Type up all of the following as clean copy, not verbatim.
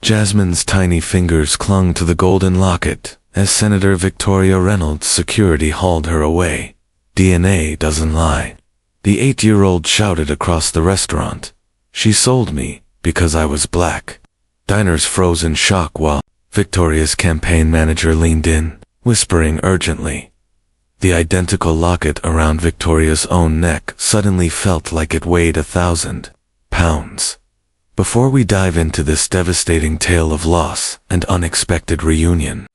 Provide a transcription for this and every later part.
Jasmine's tiny fingers clung to the golden locket as Senator Victoria Reynolds' security hauled her away. DNA doesn't lie. The 8-year-old shouted across the restaurant. She sold me because I was black. Diners froze in shock while Victoria's campaign manager leaned in, whispering urgently. The identical locket around Victoria's own neck suddenly felt like it weighed 1,000 pounds. Before we dive into this devastating tale of loss and unexpected reunion,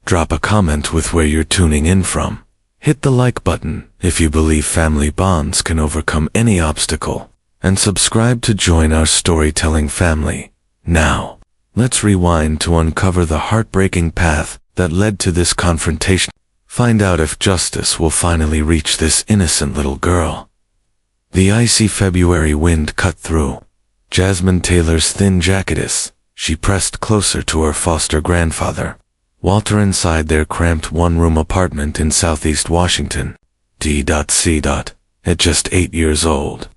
drop a comment with where you're tuning in from. Hit the like button if you believe family bonds can overcome any obstacle, and subscribe to join our storytelling family. Now, let's rewind to uncover the heartbreaking path that led to this confrontation. Find out if justice will finally reach this innocent little girl. The icy February wind cut through Jasmine Taylor's thin jacketess. She pressed closer to her foster grandfather, Walter, inside their cramped one-room apartment in Southeast Washington, D.C. At just 8 years old,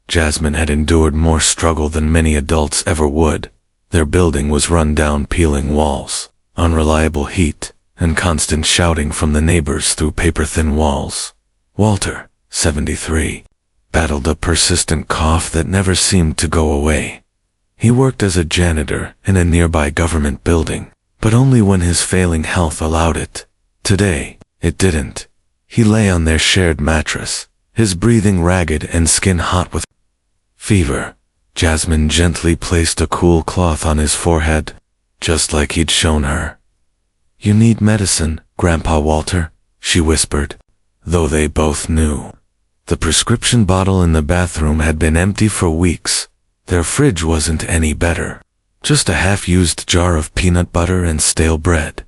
Jasmine had endured more struggle than many adults ever would. Their building was run down, peeling walls, unreliable heat, and constant shouting from the neighbors through paper-thin walls. Walter, 73, battled a persistent cough that never seemed to go away. He worked as a janitor in a nearby government building, but only when his failing health allowed it. Today, it didn't. He lay on their shared mattress, his breathing ragged and skin hot with fever. Jasmine gently placed a cool cloth on his forehead, just like he'd shown her. "You need medicine, Grandpa Walter," she whispered, though they both knew. The prescription bottle in the bathroom had been empty for weeks. Their fridge wasn't any better. Just a half-used jar of peanut butter and stale bread.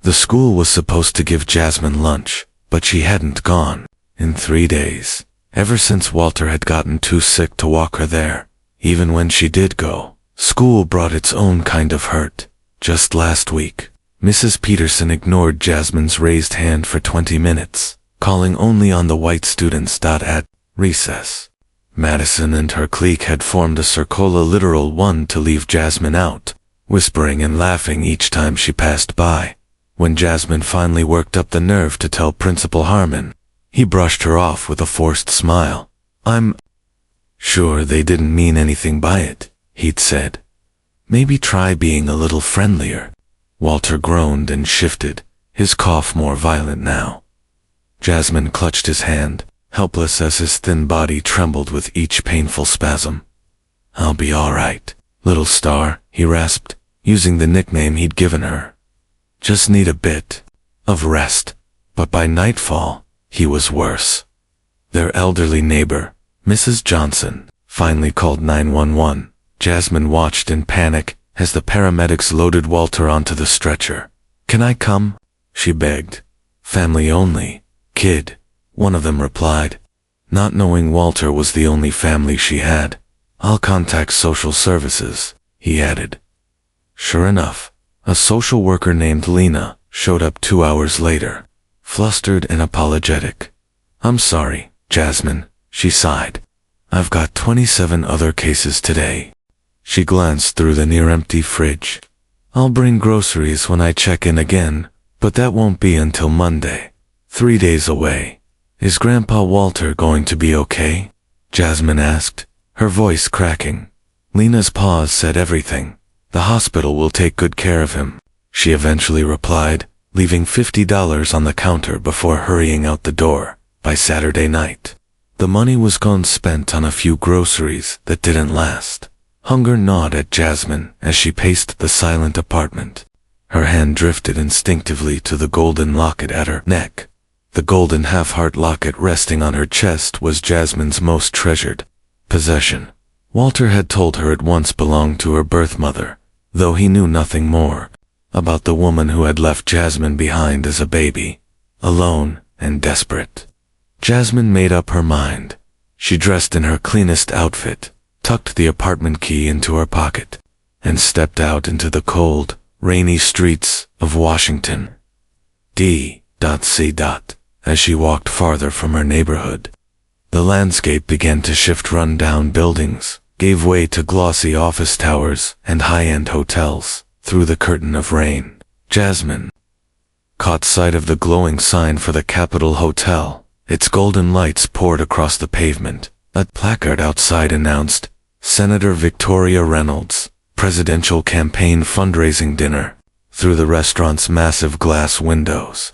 The school was supposed to give Jasmine lunch, but she hadn't gone in 3 days, ever since Walter had gotten too sick to walk her there. Even when she did go, school brought its own kind of hurt. Just last week, Mrs. Peterson ignored Jasmine's raised hand for 20 minutes, calling only on the white students. At recess, Madison and her clique had formed a circle, a literal one, to leave Jasmine out, whispering and laughing each time she passed by. When Jasmine finally worked up the nerve to tell Principal Harmon, he brushed her off with a forced smile. "I'm sure they didn't mean anything by it," he'd said. "Maybe try being a little friendlier." Walter groaned and shifted, his cough more violent now. Jasmine clutched his hand, helpless as his thin body trembled with each painful spasm. "I'll be all right, little star," he rasped, using the nickname he'd given her. "Just need a bit of rest." But by nightfall, he was worse. Their elderly neighbor, Mrs. Johnson, finally called 911. Jasmine watched in panic as the paramedics loaded Walter onto the stretcher. "Can I come?" she begged. "Family only, kid," one of them replied, not knowing Walter was the only family she had. "I'll contact social services," he added. Sure enough, a social worker named Lena showed up 2 hours later, flustered and apologetic. "I'm sorry, Jasmine," she sighed. "I've got 27 other cases today." She glanced through the near-empty fridge. "I'll bring groceries when I check in again, but that won't be until Monday. 3 days away." "Is Grandpa Walter going to be okay?" Jasmine asked, her voice cracking. Lena's pause said everything. "The hospital will take good care of him," she eventually replied, leaving $50 on the counter before hurrying out the door. By Saturday night, the money was gone, spent on a few groceries that didn't last. Hunger gnawed at Jasmine as she paced the silent apartment. Her hand drifted instinctively to the golden locket at her neck. The golden half-heart locket resting on her chest was Jasmine's most treasured possession. Walter had told her it once belonged to her birth mother, though he knew nothing more about the woman who had left Jasmine behind as a baby, alone and desperate. Jasmine made up her mind. She dressed in her cleanest outfit, tucked the apartment key into her pocket, and stepped out into the cold, rainy streets of Washington, D.C. As she walked farther from her neighborhood, the landscape began to shift. Run-down buildings gave way to glossy office towers and high-end hotels. through the curtain of rain. Jasmine caught sight of the glowing sign for the Capitol Hotel. Its golden lights poured across the pavement. A placard outside announced, Senator Victoria Reynolds, Presidential Campaign Fundraising Dinner, through the restaurant's massive glass windows.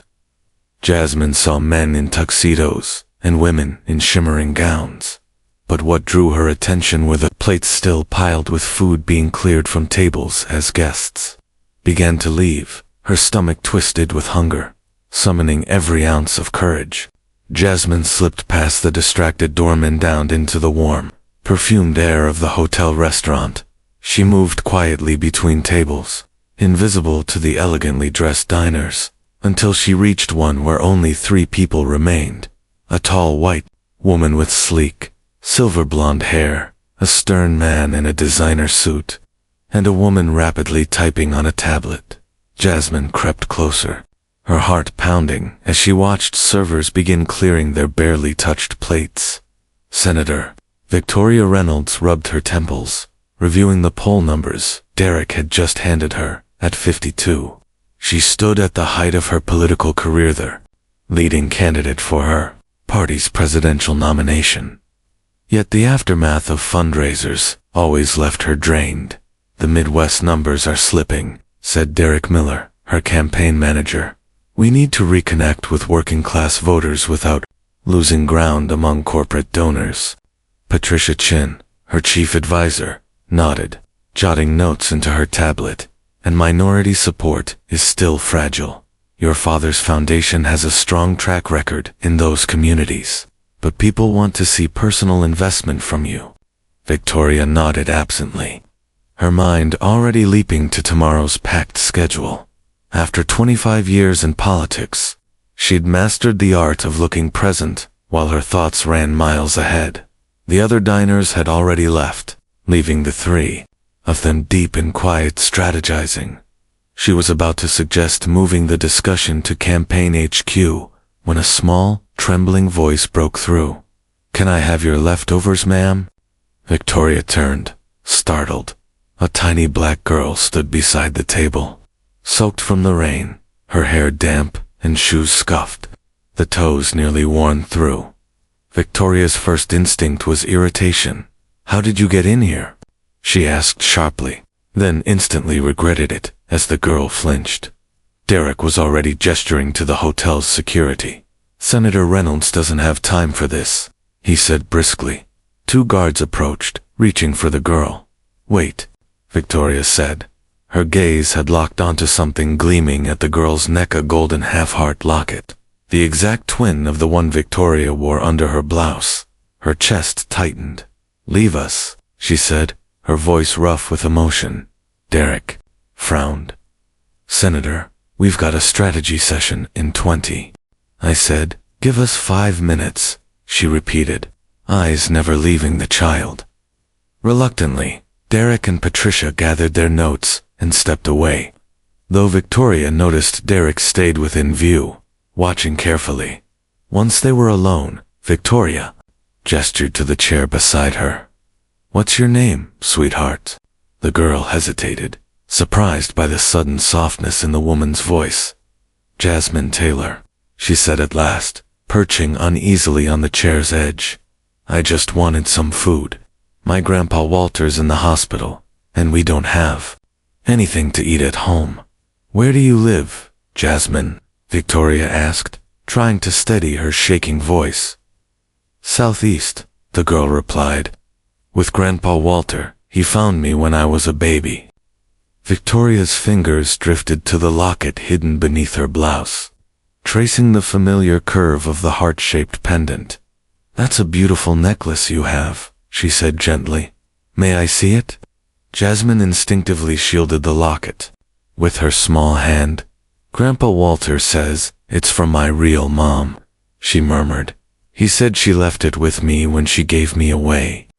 Jasmine saw men in tuxedos and women in shimmering gowns. But what drew her attention were the plates still piled with food being cleared from tables as guests began to leave. Her stomach twisted with hunger, summoning every ounce of courage. Jasmine slipped past the distracted doorman down into the warm, perfumed air of the hotel restaurant. She moved quietly between tables, invisible to the elegantly dressed diners, until she reached one where only 3 people remained. A tall white woman with sleek, silver blonde hair, a stern man in a designer suit, and a woman rapidly typing on a tablet. Jasmine crept closer, her heart pounding as she watched servers begin clearing their barely touched plates. Senator Victoria Reynolds rubbed her temples, reviewing the poll numbers Derek had just handed her. At 52, she stood at the height of her political career, the leading candidate for her party's presidential nomination. Yet the aftermath of fundraisers always left her drained. The Midwest numbers are slipping, said Derek Miller, her campaign manager. We need to reconnect with working-class voters without losing ground among corporate donors. Patricia Chin, her chief advisor, nodded, jotting notes into her tablet. And minority support is still fragile. Your father's foundation has a strong track record in those communities, but people want to see personal investment from you. Victoria nodded absently, her mind already leaping to tomorrow's packed schedule. After 25 years in politics, she'd mastered the art of looking present while her thoughts ran miles ahead. The other diners had already left, leaving the 3 of them deep in quiet strategizing. She was about to suggest moving the discussion to Campaign HQ when a small, trembling voice broke through. Can I have your leftovers, ma'am? Victoria turned, startled. A tiny black girl stood beside the table, soaked from the rain, her hair damp and shoes scuffed, the toes nearly worn through. Victoria's first instinct was irritation. How did you get in here? She asked sharply, then instantly regretted it as the girl flinched. Derek was already gesturing to the hotel's security. Senator Reynolds doesn't have time for this, he said briskly. 2 guards approached, reaching for the girl. Wait, Victoria said. Her gaze had locked onto something gleaming at the girl's neck, a golden half-heart locket, the exact twin of the one Victoria wore under her blouse. Her chest tightened. Leave us, she said, her voice rough with emotion. Derek frowned. Senator, we've got a strategy session in 20. I said, give us 5 minutes, she repeated, eyes never leaving the child. Reluctantly, Derek and Patricia gathered their notes and stepped away, though Victoria noticed Derek stayed within view, watching carefully. Once they were alone, Victoria gestured to the chair beside her. What's your name, sweetheart? The girl hesitated, surprised by the sudden softness in the woman's voice. Jasmine Taylor, she said at last, perching uneasily on the chair's edge. I just wanted some food. My grandpa Walter's in the hospital, and we don't have anything to eat at home. Where do you live, Jasmine? Victoria asked, trying to steady her shaking voice. Southeast, the girl replied. With Grandpa Walter, he found me when I was a baby. Victoria's fingers drifted to the locket hidden beneath her blouse, tracing the familiar curve of the heart-shaped pendant. That's a beautiful necklace you have, she said gently. May I see it? Jasmine instinctively shielded the locket with her small hand. Grandpa Walter says it's from my real mom, she murmured. He said she left it with me when she gave me away.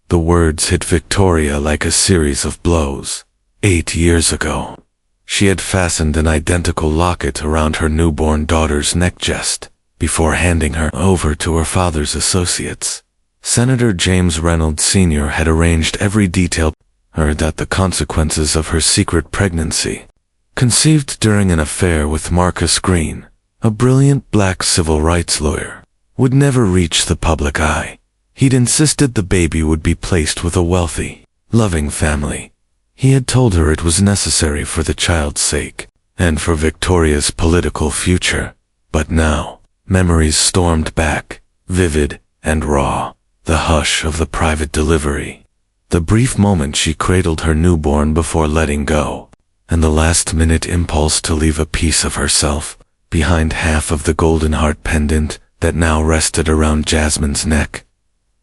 The words hit Victoria like a series of blows. 8 years ago, she had fastened an identical locket around her newborn daughter's neck just before handing her over to her father's associates. Senator James Reynolds Sr. had arranged every detail. heard that the consequences of her secret pregnancy, conceived during an affair with Marcus Green, a brilliant black civil rights lawyer, would never reach the public eye. He'd insisted the baby would be placed with a wealthy, loving family. He had told her it was necessary for the child's sake, and for Victoria's political future. But now, memories stormed back, vivid and raw. The hush of the private delivery, the brief moment she cradled her newborn before letting go, and the last-minute impulse to leave a piece of herself behind half of the golden heart pendant that now rested around Jasmine's neck.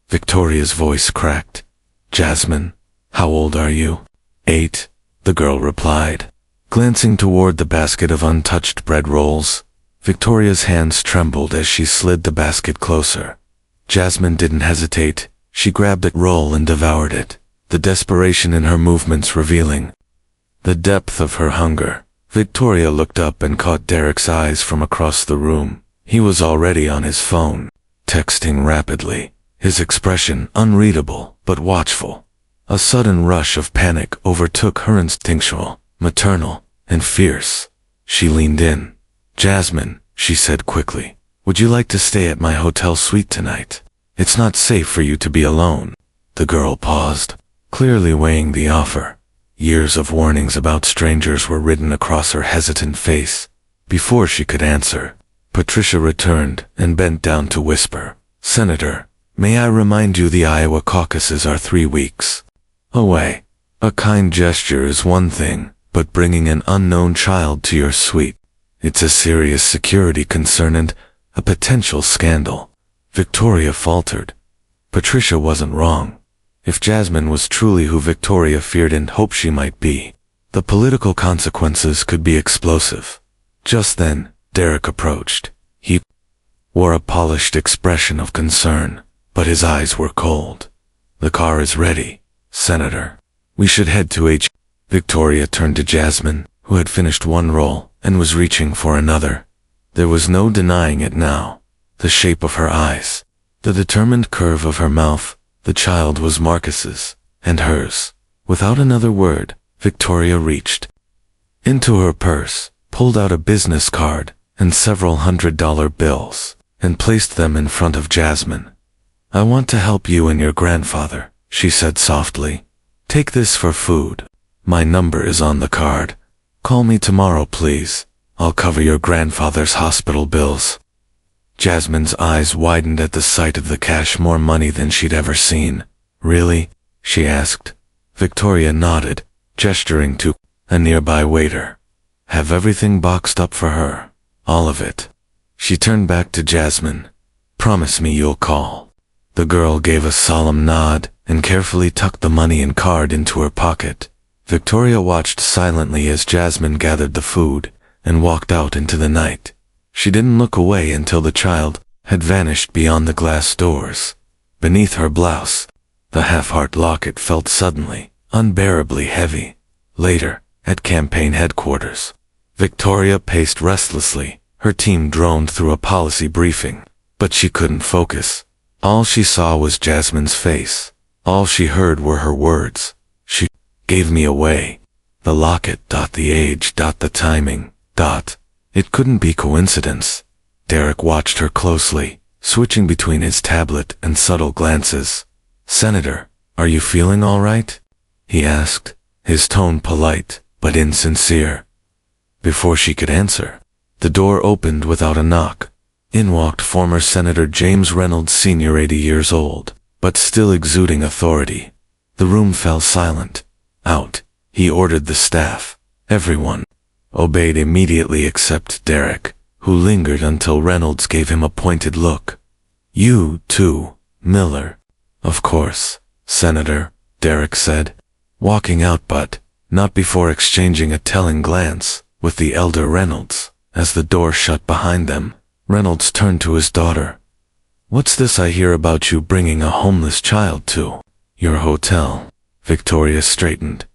Victoria's voice cracked. "Jasmine, how old are you?" "8, the girl replied, glancing toward the basket of untouched bread rolls. Victoria's hands trembled as she slid the basket closer. Jasmine didn't hesitate. She grabbed a roll and devoured it, the desperation in her movements revealing the depth of her hunger. Victoria looked up and caught Derek's eyes from across the room. He was already on his phone, texting rapidly, his expression unreadable but watchful. A sudden rush of panic overtook her, instinctual, maternal, and fierce. She leaned in. "Jasmine," she said quickly, "would you like to stay at my hotel suite tonight? It's not safe for you to be alone." The girl paused, clearly weighing the offer. Years of warnings about strangers were written across her hesitant face. Before she could answer, Patricia returned and bent down to whisper, "Senator, may I remind you the Iowa caucuses are 3 weeks away. A kind gesture is one thing, but bringing an unknown child to your suite, it's a serious security concern and a potential scandal." Victoria faltered. Patricia wasn't wrong. If Jasmine was truly who Victoria feared and hoped she might be, the political consequences could be explosive. Just then, Derek approached. He wore a polished expression of concern, but his eyes were cold. "The car is ready, Senator. We should head to H." Victoria turned to Jasmine, who had finished one roll and was reaching for another. There was no denying it now. The shape of her eyes, the determined curve of her mouth, the child was Marcus's, and hers. Without another word, Victoria reached into her purse, pulled out a business card and several $100 bills, and placed them in front of Jasmine. "I want to help you and your grandfather," she said softly. "Take this for food. My number is on the card. Call me tomorrow, please. I'll cover your grandfather's hospital bills." Jasmine's eyes widened at the sight of the cash, more money than she'd ever seen. "Really?" she asked. Victoria nodded, gesturing to a nearby waiter. "Have everything boxed up for her. All of it." She turned back to Jasmine. "Promise me you'll call." The girl gave a solemn nod and carefully tucked the money and card into her pocket. Victoria watched silently as Jasmine gathered the food and walked out into the night. She didn't look away until the child had vanished beyond the glass doors. Beneath her blouse, the half-heart locket felt suddenly, unbearably heavy. Later, at campaign headquarters, Victoria paced restlessly. Her team droned through a policy briefing, but she couldn't focus. All she saw was Jasmine's face. All she heard were her words. "She gave me away. The locket, the age, the timing, It couldn't be coincidence." Derek watched her closely, switching between his tablet and subtle glances. "Senator, are you feeling all right?" he asked, his tone polite but insincere. Before she could answer, the door opened without a knock. In walked former Senator James Reynolds Sr., 80 years old, but still exuding authority. The room fell silent. "Out," he ordered the staff. Everyone obeyed immediately except Derek, who lingered until Reynolds gave him a pointed look. "You, too, Miller." "Of course, Senator," Derek said, walking out, but not before exchanging a telling glance with the elder Reynolds. As the door shut behind them, Reynolds turned to his daughter. "What's this I hear about you bringing a homeless child to your hotel?" Victoria straightened.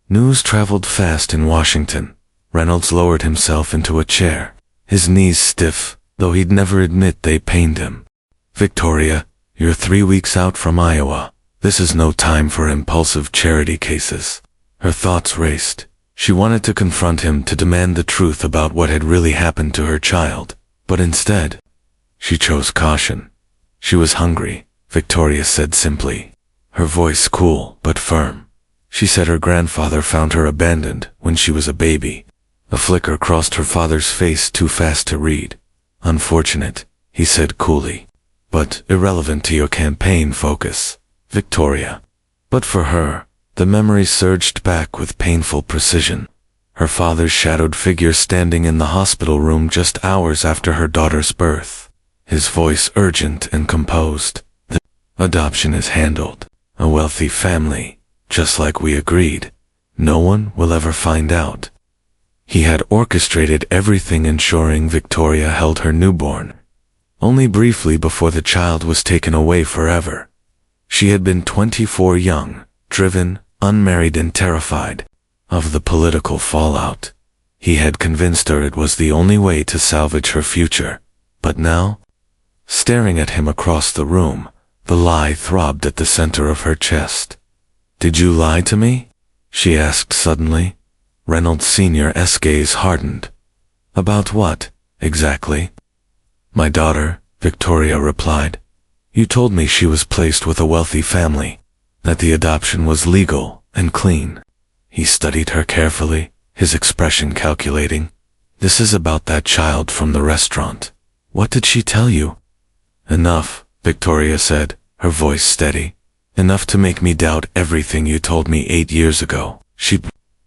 News traveled fast in Washington. Reynolds lowered himself into a chair, his knees stiff, though he'd never admit they pained him. "Victoria, you're 3 weeks out from Iowa. This is no time for impulsive charity cases. Her thoughts raced. She wanted to confront him to demand the truth about what had really happened to her child, but instead, she chose caution. She was hungry, Victoria said simply, her voice cool but firm. She said her grandfather found her abandoned when she was a baby. A flicker crossed her father's face too fast to read. Unfortunate, he said coolly, but irrelevant to your campaign focus, Victoria. But for her, the memory surged back with painful precision. Her father's shadowed figure standing in the hospital room just hours after her daughter's birth. His voice urgent and composed. The adoption is handled. A wealthy family, just like we agreed. No one will ever find out. He had orchestrated everything ensuring Victoria held her newborn. Only briefly before the child was taken away forever. She had been 24 young, driven, unmarried and terrified of the political fallout. He had convinced her it was the only way to salvage her future. But now, staring at him across the room, the lie throbbed at the center of her chest. Did you lie to me? She asked suddenly. Reynolds Sr.'s gaze hardened. About what, exactly? My daughter, Victoria replied. You told me she was placed with a wealthy family, that the adoption was legal and clean. He studied her carefully, his expression calculating. This is about that child from the restaurant. What did she tell you? Enough, Victoria said, her voice steady. Enough to make me doubt everything you told me 8 years ago. She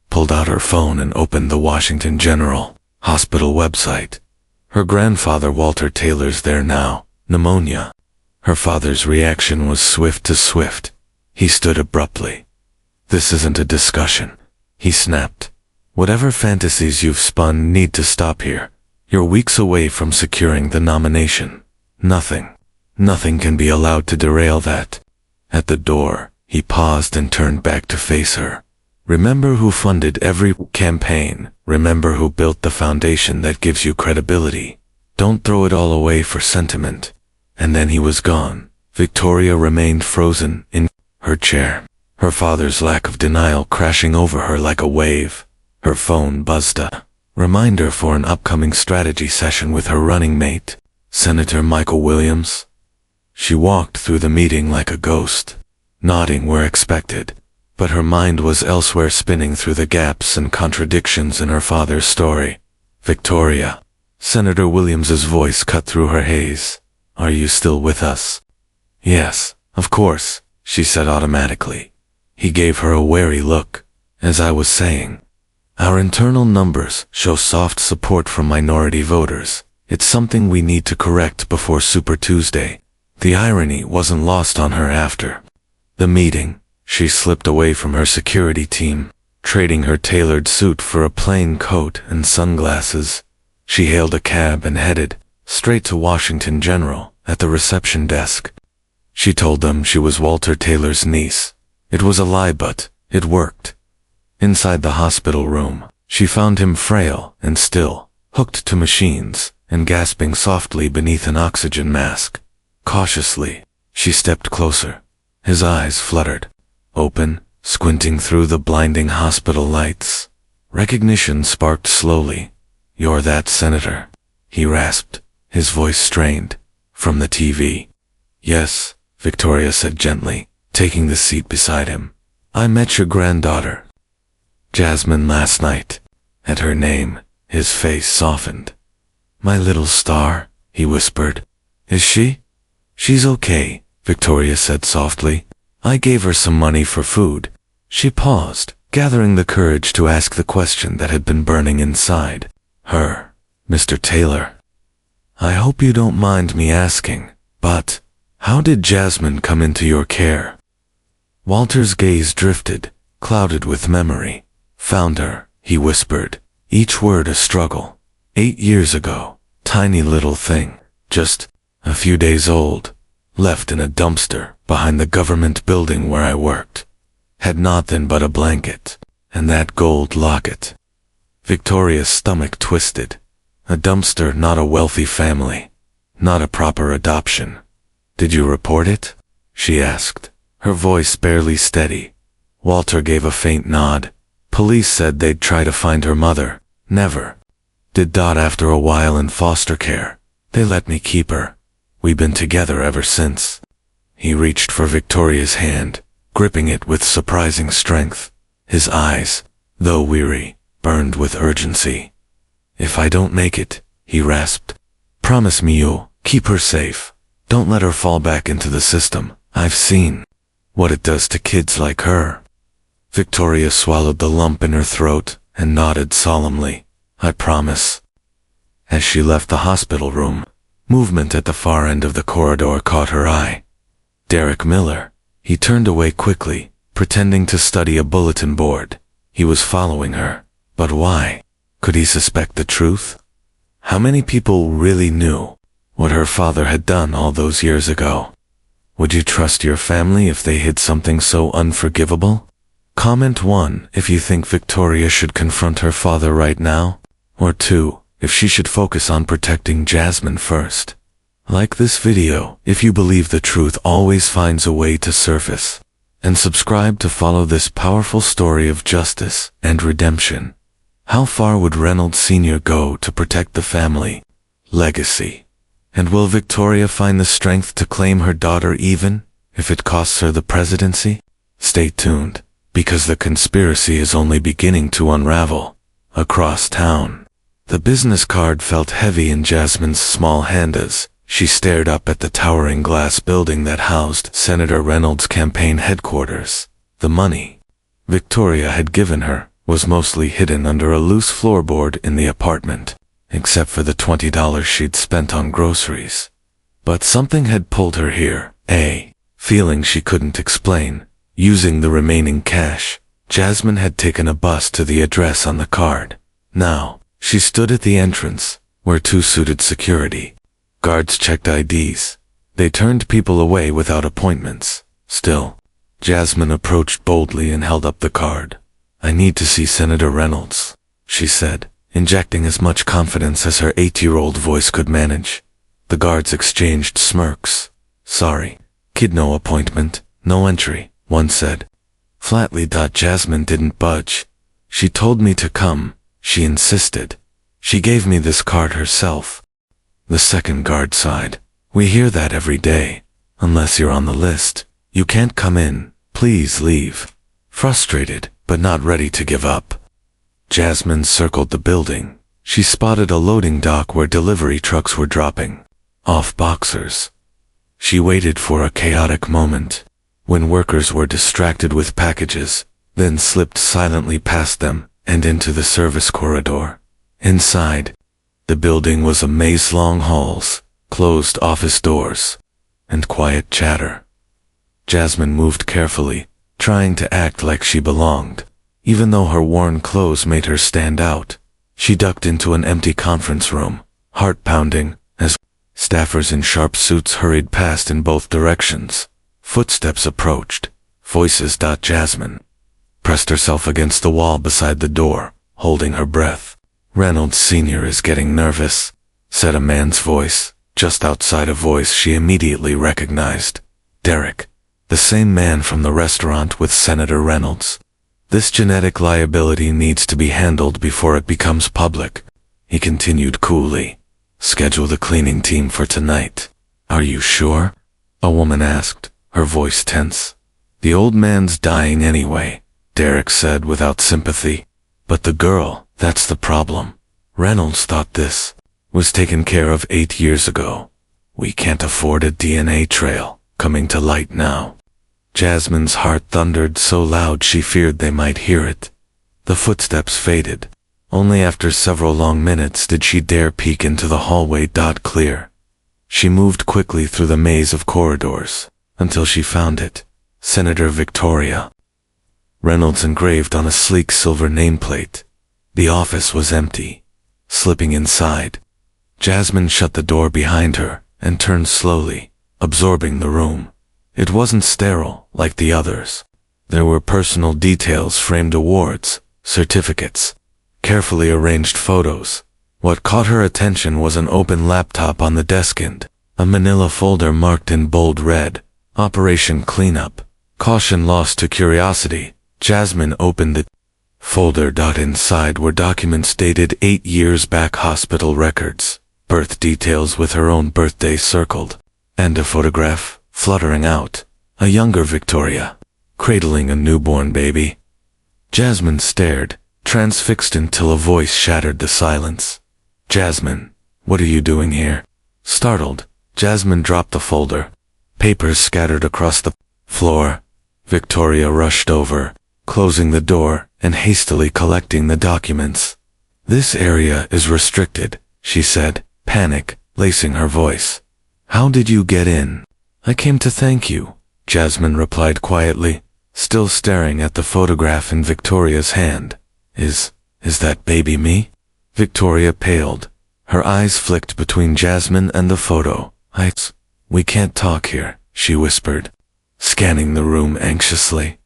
pulled out her phone and opened the Washington General Hospital website. Her grandfather Walter Taylor's there now, pneumonia. Her father's reaction was swift to swift. He stood abruptly. This isn't a discussion, he snapped. Whatever fantasies you've spun need to stop here. You're weeks away from securing the nomination. Nothing can be allowed to derail that. At the door, he paused and turned back to face her. Remember who funded every campaign. Remember who built the foundation that gives you credibility. Don't throw it all away for sentiment. And then he was gone. Victoria remained frozen in her chair, her father's lack of denial crashing over her like a wave. Her phone buzzed a reminder for an upcoming strategy session with her running mate, Senator Michael Williams. She walked through the meeting like a ghost, nodding where expected, but her mind was elsewhere, spinning through the gaps and contradictions in her father's story. Victoria. Senator Williams's voice cut through her haze. Are you still with us? Yes, of course, she said automatically. He gave her a wary look. As I was saying, our internal numbers show soft support from minority voters. It's something we need to correct before Super Tuesday. The irony wasn't lost on her after the meeting. She slipped away from her security team, trading her tailored suit for a plain coat and sunglasses. She hailed a cab and headed straight to Washington General. At the reception desk, she told them she was Walter Taylor's niece. It was a lie, but it worked. Inside the hospital room, she found him frail and still, hooked to machines and gasping softly beneath an oxygen mask. Cautiously, she stepped closer. His eyes fluttered, open, squinting through the blinding hospital lights. Recognition sparked slowly. You're that senator, he rasped, his voice strained. From the TV. Yes, Victoria said gently, taking the seat beside him. I met your granddaughter, Jasmine, last night. At her name, his face softened. My little star, he whispered. Is she? She's okay, Victoria said softly. I gave her some money for food. She paused, gathering the courage to ask the question that had been burning inside her. Mr. Taylor. I hope you don't mind me asking, but how did Jasmine come into your care? Walter's gaze drifted, clouded with memory. Found her, he whispered, each word a struggle. 8 years ago, tiny little thing, just a few days old, left in a dumpster behind the government building where I worked. Had nothing but a blanket, and that gold locket. Victoria's stomach twisted. A dumpster, not a wealthy family, not a proper adoption. Did you report it? She asked, her voice barely steady. Walter gave a faint nod. Police said they'd try to find her mother. Never. Did. After a while in foster care, they let me keep her. We've been together ever since. He reached for Victoria's hand, gripping it with surprising strength. His eyes, though weary, burned with urgency. If I don't make it, he rasped, promise me you'll keep her safe. Don't let her fall back into the system. I've seen what it does to kids like her. Victoria swallowed the lump in her throat and nodded solemnly. I promise. As she left the hospital room, movement at the far end of the corridor caught her eye. Derek Miller. He turned away quickly, pretending to study a bulletin board. He was following her. But why? Could he suspect the truth? How many people really knew what her father had done all those years ago? Would you trust your family if they hid something so unforgivable? Comment 1 if you think Victoria should confront her father right now, or 2 if she should focus on protecting Jasmine first. Like this video if you believe the truth always finds a way to surface, and subscribe to follow this powerful story of justice and redemption. How far would Reynolds Sr. go to protect the family legacy? And will Victoria find the strength to claim her daughter even if it costs her the presidency? Stay tuned, because the conspiracy is only beginning to unravel. Across town, the business card felt heavy in Jasmine's small hand as she stared up at the towering glass building that housed Senator Reynolds' campaign headquarters. The money Victoria had given her was mostly hidden under a loose floorboard in the apartment, except for the $20 she'd spent on groceries. But something had pulled her here, a feeling she couldn't explain. Using the remaining cash, Jasmine had taken a bus to the address on the card. Now, she stood at the entrance, where 2 suited security guards checked IDs. They turned people away without appointments. Still, Jasmine approached boldly and held up the card. I need to see Senator Reynolds, she said, injecting as much confidence as her 8-year-old voice could manage. The guards exchanged smirks. Sorry, kid, no appointment, no entry, one said. Flatly. Jasmine didn't budge. She told me to come, she insisted. She gave me this card herself. The second guard sighed. We hear that every day. Unless you're on the list, you can't come in. Please leave. Frustrated, but not ready to give up, Jasmine circled the building. She spotted a loading dock where delivery trucks were dropping off boxers. She waited for a chaotic moment, when workers were distracted with packages, then slipped silently past them and into the service corridor. Inside, the building was a maze: long halls, closed office doors, and quiet chatter. Jasmine moved carefully, trying to act like she belonged. Even though her worn clothes made her stand out, she ducked into an empty conference room, heart pounding, as staffers in sharp suits hurried past in both directions. Footsteps approached. Voices. Jasmine pressed herself against the wall beside the door, holding her breath. Reynolds Sr. is getting nervous, said a man's voice, just outside a voice she immediately recognized. Derek, the same man from the restaurant with Senator Reynolds. This genetic liability needs to be handled before it becomes public, he continued coolly. Schedule the cleaning team for tonight. Are you sure? A woman asked, her voice tense. The old man's dying anyway, Derek said without sympathy. But the girl, that's the problem. Reynolds thought this was taken care of 8 years ago. We can't afford a DNA trail coming to light now. Jasmine's heart thundered so loud she feared they might hear it. The footsteps faded. Only after several long minutes did she dare peek into the hallway. Clear. She moved quickly through the maze of corridors, until she found it. Senator Victoria. Reynolds engraved on a sleek silver nameplate. The office was empty. Slipping inside, Jasmine shut the door behind her and turned slowly, absorbing the room. It wasn't sterile like the others. There were personal details: framed awards, certificates, carefully arranged photos. What caught her attention was an open laptop on the desk and a manila folder marked in bold red, Operation Cleanup. Caution lost to curiosity, Jasmine opened the folder. Inside were documents dated 8 years back, hospital records, birth details with her own birthday circled, and a photograph, fluttering out, a younger Victoria, cradling a newborn baby. Jasmine stared, transfixed, until a voice shattered the silence. "Jasmine, what are you doing here?" Startled, Jasmine dropped the folder. Papers scattered across the floor. Victoria rushed over, closing the door and hastily collecting the documents. "This area is restricted," she said, panic lacing her voice. "How did you get in?" "I came to thank you," Jasmine replied quietly, still staring at the photograph in Victoria's hand. Is that baby me?" Victoria paled. Her eyes flicked between Jasmine and the photo. We can't talk here," she whispered, scanning the room anxiously.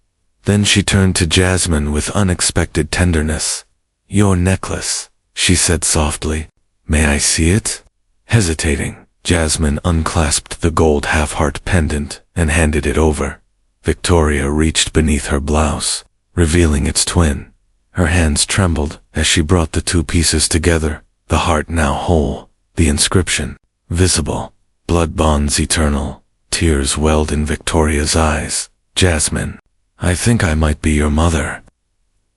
Then she turned to Jasmine with unexpected tenderness. "Your necklace," she said softly. "May I see it?" Hesitating, Jasmine unclasped the gold half-heart pendant and handed it over. Victoria reached beneath her blouse, revealing its twin. Her hands trembled as she brought the two pieces together, the heart now whole, the inscription visible, "Blood bonds eternal." Tears welled in Victoria's eyes. "Jasmine, I think I might be your mother."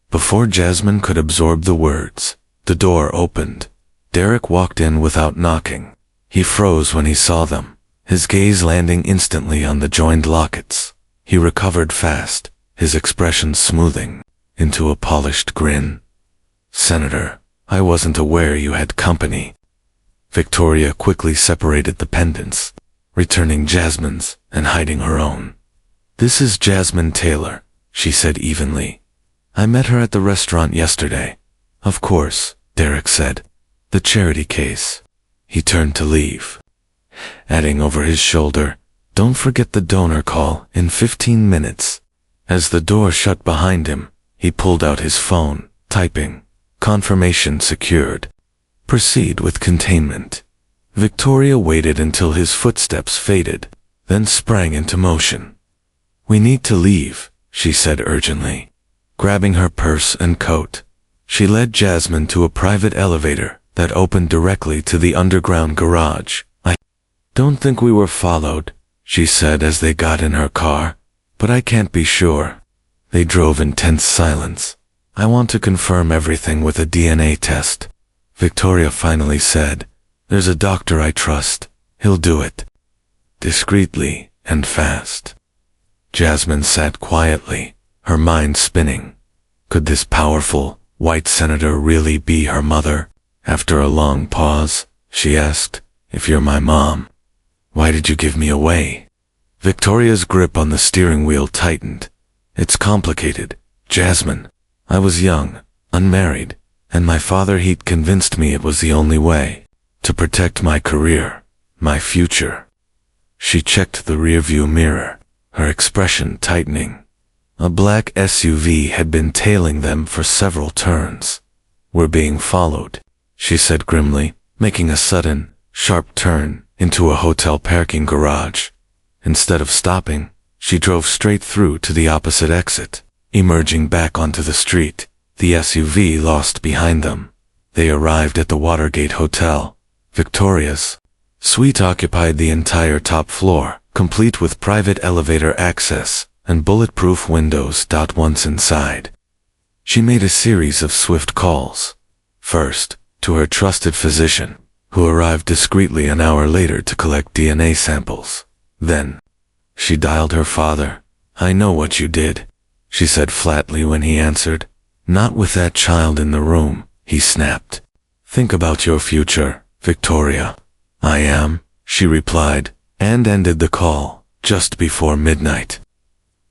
Before Jasmine could absorb the words, the door opened. Derek walked in without knocking. He froze when he saw them, his gaze landing instantly on the joined lockets. He recovered fast, his expression smoothing into a polished grin. "Senator, I wasn't aware you had company." Victoria quickly separated the pendants, returning Jasmine's and hiding her own. "This is Jasmine Taylor," she said evenly. "I met her at the restaurant yesterday." "Of course," Derek said. "The charity case." He turned to leave, adding over his shoulder, "Don't forget the donor call in 15 minutes. As the door shut behind him, he pulled out his phone, typing, "Confirmation secured. Proceed with containment." Victoria waited until his footsteps faded, then sprang into motion. "We need to leave," she said urgently. Grabbing her purse and coat, she led Jasmine to a private elevator that opened directly to the underground garage. "I don't think we were followed," she said as they got in her car, "but I can't be sure." They drove in tense silence. "I want to confirm everything with a DNA test," Victoria finally said. "There's a doctor I trust. He'll do it." Discreetly and fast. Jasmine sat quietly, her mind spinning. Could this powerful, white senator really be her mother? After a long pause, she asked, "If you're my mom, why did you give me away?" Victoria's grip on the steering wheel tightened. "It's complicated, Jasmine. I was young, unmarried, and my father he'd convinced me it was the only way. To protect my career, my future." She checked the rearview mirror, her expression tightening. A black SUV had been tailing them for several turns. "We're being followed," she said grimly, making a sudden, sharp turn into a hotel parking garage. Instead of stopping, she drove straight through to the opposite exit, emerging back onto the street, the SUV lost behind them. They arrived at the Watergate Hotel. Victoria's suite occupied the entire top floor, complete with private elevator access and bulletproof windows. Once inside, she made a series of swift calls. First, to her trusted physician, who arrived discreetly an hour later to collect DNA samples. Then, she dialed her father. "I know what you did," she said flatly when he answered. "Not with that child in the room," he snapped. "Think about your future, Victoria." "I am," she replied, and ended the call just before midnight.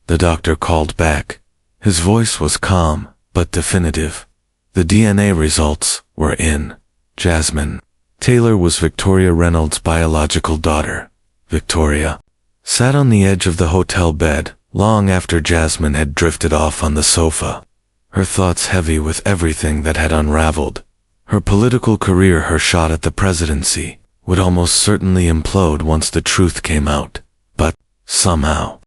The doctor called back. His voice was calm, but definitive. The DNA results were in. Jasmine Taylor was Victoria Reynolds' biological daughter. Victoria sat on the edge of the hotel bed long after Jasmine had drifted off on the sofa, her thoughts heavy with everything that had unraveled. Her political career, her shot at the presidency, would almost certainly implode once the truth came out. But, somehow,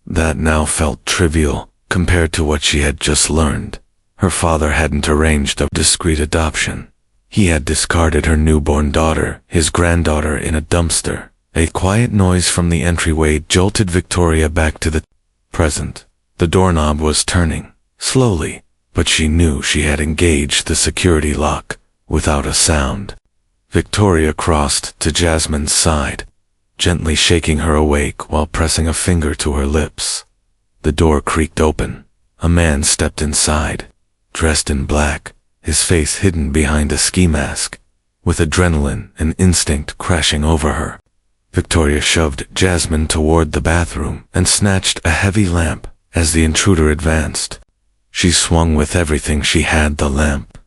That now felt trivial compared to what she had just learned. Her father hadn't arranged a discreet adoption. He had discarded her newborn daughter, his granddaughter, in a dumpster. A quiet noise from the entryway jolted Victoria back to the present. The doorknob was turning, slowly, but she knew she had engaged the security lock without a sound. Victoria crossed to Jasmine's side, gently shaking her awake while pressing a finger to her lips. The door creaked open. A man stepped inside, dressed in black, his face hidden behind a ski mask, with adrenaline and instinct crashing over her. Victoria shoved Jasmine toward the bathroom and snatched a heavy lamp as the intruder advanced. She swung with everything she had the lamp.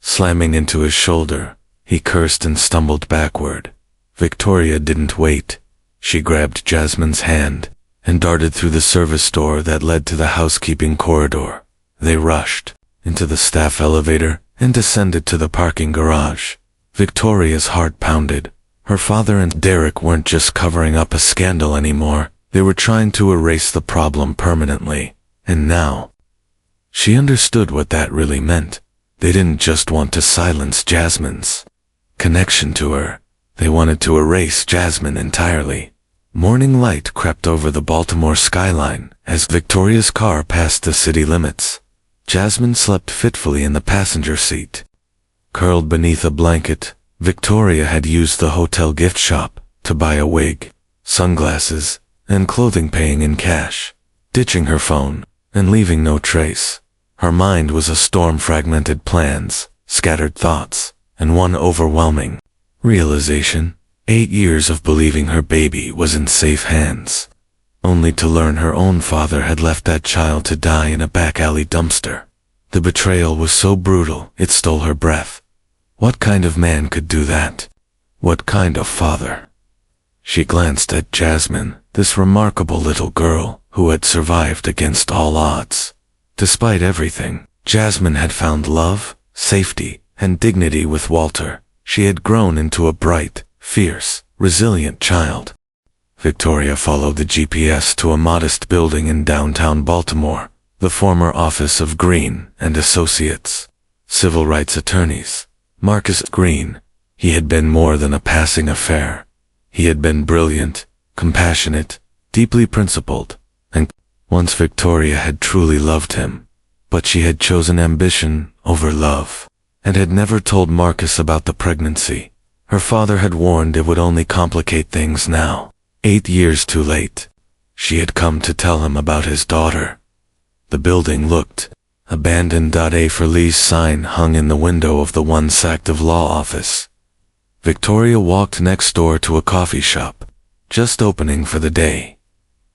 Slamming into his shoulder, he cursed and stumbled backward. Victoria didn't wait. She grabbed Jasmine's hand and darted through the service door that led to the housekeeping corridor. They rushed into the staff elevator and descended to the parking garage. Victoria's heart pounded. Her father and Derek weren't just covering up a scandal anymore. They were trying to erase the problem permanently. And now, she understood what that really meant. They didn't just want to silence Jasmine's connection to her. They wanted to erase Jasmine entirely. Morning light crept over the Baltimore skyline as Victoria's car passed the city limits. Jasmine slept fitfully in the passenger seat. Curled beneath a blanket, Victoria had used the hotel gift shop to buy a wig, sunglasses, and clothing, paying in cash, ditching her phone, and leaving no trace. Her mind was a storm, fragmented plans, scattered thoughts, and one overwhelming realization: 8 years of believing her baby was in safe hands, only to learn her own father had left that child to die in a back alley dumpster. The betrayal was so brutal, it stole her breath. What kind of man could do that? What kind of father? She glanced at Jasmine, this remarkable little girl who had survived against all odds. Despite everything, Jasmine had found love, safety, and dignity with Walter. She had grown into a bright, fierce, resilient child. Victoria followed the GPS to a modest building in downtown Baltimore, the former office of Green and Associates, civil rights attorneys. Marcus Green. He had been more than a passing affair. He had been brilliant, compassionate, deeply principled, and once Victoria had truly loved him. But she had chosen ambition over love, and had never told Marcus about the pregnancy. Her father had warned it would only complicate things now. 8 years too late. She had come to tell him about his daughter. The building looked abandoned. A for lease sign hung in the window of the once active law office. Victoria walked next door to a coffee shop, just opening for the day.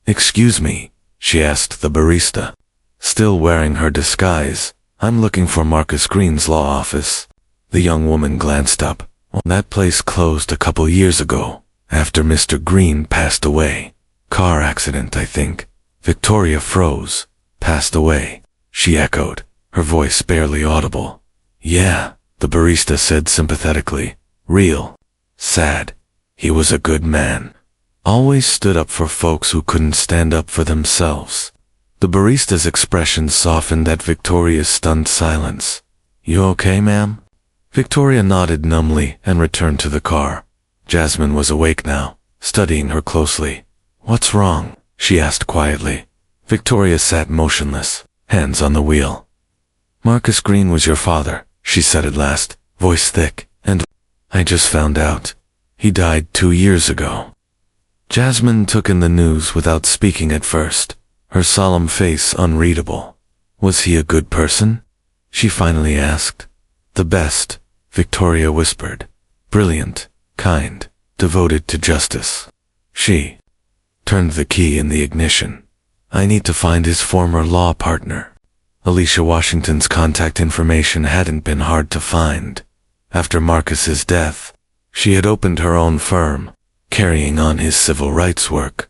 "Excuse me," she asked the barista, still wearing her disguise. "I'm looking for Marcus Green's law office." The young woman glanced up. "That place closed a couple years ago, after Mr. Green passed away. Car accident, I think." Victoria froze. "Passed away," she echoed, her voice barely audible. "Yeah," the barista said sympathetically. "Real sad. He was a good man. Always stood up for folks who couldn't stand up for themselves." The barista's expression softened at Victoria's stunned silence. "You okay, ma'am?" Victoria nodded numbly and returned to the car. Jasmine was awake now, studying her closely. "What's wrong?" she asked quietly. Victoria sat motionless, hands on the wheel. "Marcus Green was your father," she said at last, voice thick, "and I just found out. He died 2 years ago." Jasmine took in the news without speaking at first, her solemn face unreadable. "Was he a good person?" she finally asked. "The best," Victoria whispered. "Brilliant, kind, devoted to justice." She turned the key in the ignition. "I need to find his former law partner." Alicia Washington's contact information hadn't been hard to find. After Marcus's death, she had opened her own firm, carrying on his civil rights work.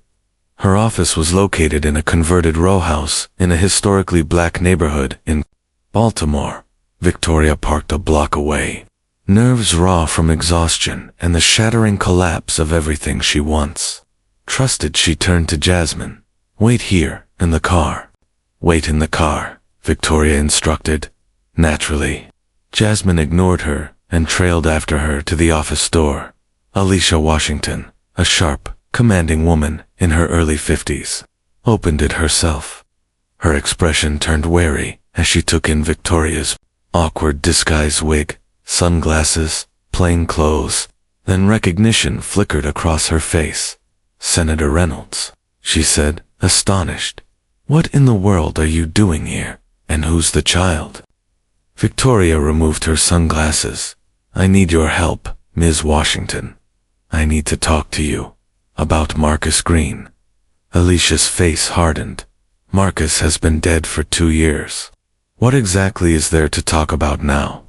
Her office was located in a converted row house in a historically black neighborhood in Baltimore. Victoria parked a block away, nerves raw from exhaustion and the shattering collapse of everything she once trusted. She turned to Jasmine. Wait here, in the car. Wait in the car, Victoria instructed. Naturally, Jasmine ignored her and trailed after her to the office door. Alicia Washington, a sharp, commanding woman in her early 50s, opened it herself. Her expression turned wary as she took in Victoria's awkward disguise wig, sunglasses, plain clothes. Then recognition flickered across her face. "Senator Reynolds," she said, astonished. "What in the world are you doing here? And who's the child?" Victoria removed her sunglasses. "I need your help, Ms. Washington. I need to talk to you about Marcus Green." Alicia's face hardened. "Marcus has been dead for 2 years. What exactly is there to talk about now?"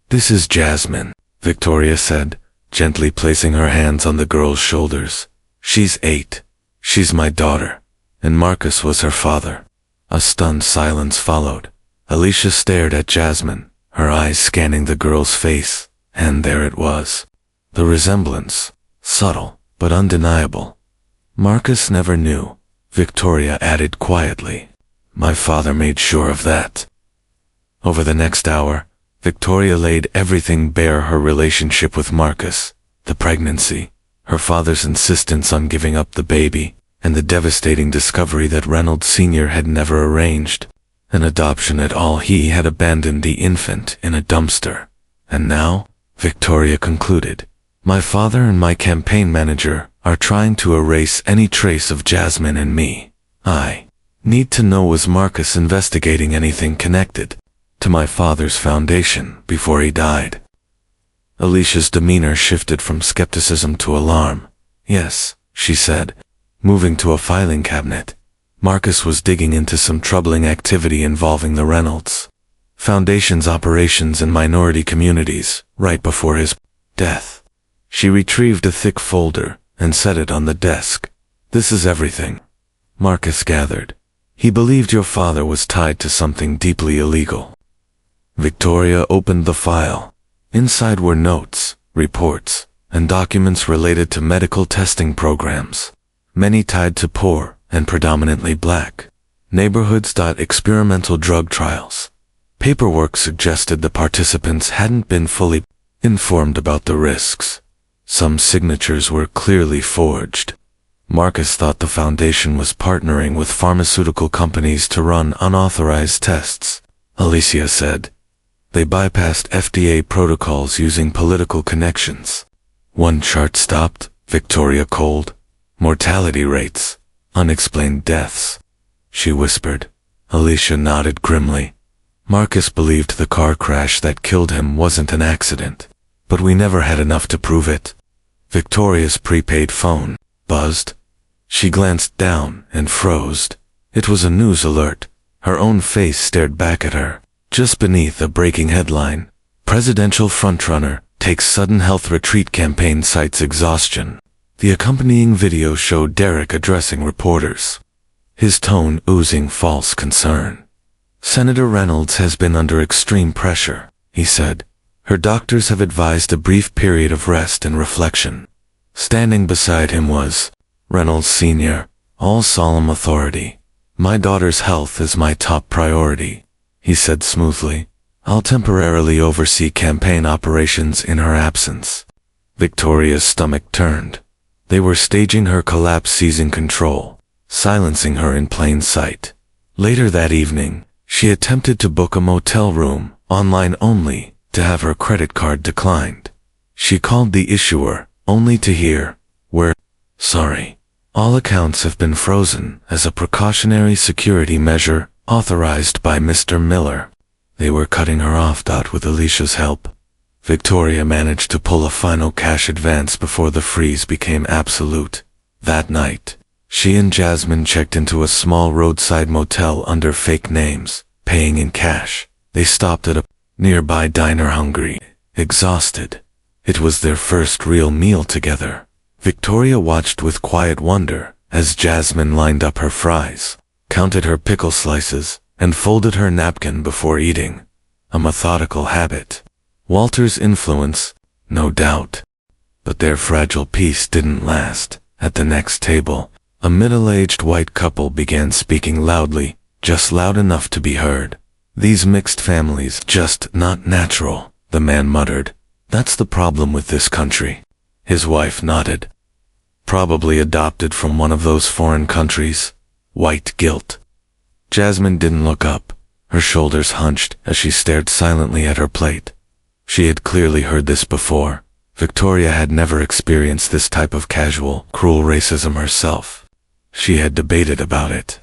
"This is Jasmine," Victoria said, gently placing her hands on the girl's shoulders. "She's 8. She's my daughter, and Marcus was her father." A stunned silence followed. Alicia stared at Jasmine, her eyes scanning the girl's face, and there it was. The resemblance, subtle but undeniable. "Marcus never knew," Victoria added quietly. "My father made sure of that." Over the next hour, Victoria laid everything bare: her relationship with Marcus, the pregnancy, her father's insistence on giving up the baby, and the devastating discovery that Reynolds Sr. had never arranged an adoption at all. He had abandoned the infant in a dumpster. "And now," Victoria concluded, "my father and my campaign manager are trying to erase any trace of Jasmine and me. I need to know, was Marcus investigating anything connected to my father's foundation before he died?" Alicia's demeanor shifted from skepticism to alarm. "Yes," she said, moving to a filing cabinet. "Marcus was digging into some troubling activity involving the Reynolds Foundation's operations in minority communities right before his death." She retrieved a thick folder and set it on the desk. "This is everything," Marcus gathered. "He believed your father was tied to something deeply illegal." Victoria opened the file. Inside were notes, reports, and documents related to medical testing programs, many tied to poor and predominantly black neighborhoods. Experimental drug trials. Paperwork suggested the participants hadn't been fully informed about the risks. Some signatures were clearly forged. Marcus thought the foundation was partnering with pharmaceutical companies to run unauthorized tests, Alicia said. They bypassed FDA protocols using political connections. One chart stopped, Victoria cold. "Mortality rates, unexplained deaths," she whispered. Alicia nodded grimly. "Marcus believed the car crash that killed him wasn't an accident, but we never had enough to prove it." Victoria's prepaid phone buzzed. She glanced down and froze. It was a news alert. Her own face stared back at her. Just beneath a breaking headline, "Presidential frontrunner takes sudden health retreat campaign cites exhaustion." The accompanying video showed Derek addressing reporters, his tone oozing false concern. "Senator Reynolds has been under extreme pressure," he said. "Her doctors have advised a brief period of rest and reflection." Standing beside him was Reynolds Sr., all solemn authority. "My daughter's health is my top priority," he said smoothly. "I'll temporarily oversee campaign operations in her absence." Victoria's stomach turned. They were staging her collapse, seizing control, silencing her in plain sight. Later that evening, she attempted to book a motel room, online only, to have her credit card declined. She called the issuer, only to hear, "We're sorry. All accounts have been frozen as a precautionary security measure authorized by Mr. Miller." They were cutting her off. With Alicia's help, Victoria managed to pull a final cash advance before the freeze became absolute. That night, she and Jasmine checked into a small roadside motel under fake names, paying in cash. They stopped at a nearby diner, hungry, exhausted. It was their first real meal together. Victoria watched with quiet wonder as Jasmine lined up her fries, counted her pickle slices, and folded her napkin before eating. A methodical habit. Walter's influence, no doubt. But their fragile peace didn't last. At the next table, A middle-aged white couple began speaking loudly, just loud enough to be heard. "These mixed families, just not natural," the man muttered. "That's the problem with this country." His wife nodded. "Probably adopted from one of those foreign countries. White guilt." Jasmine didn't look up, her shoulders hunched as she stared silently at her plate. She had clearly heard this before. Victoria had never experienced this type of casual, cruel racism herself. She had debated about it,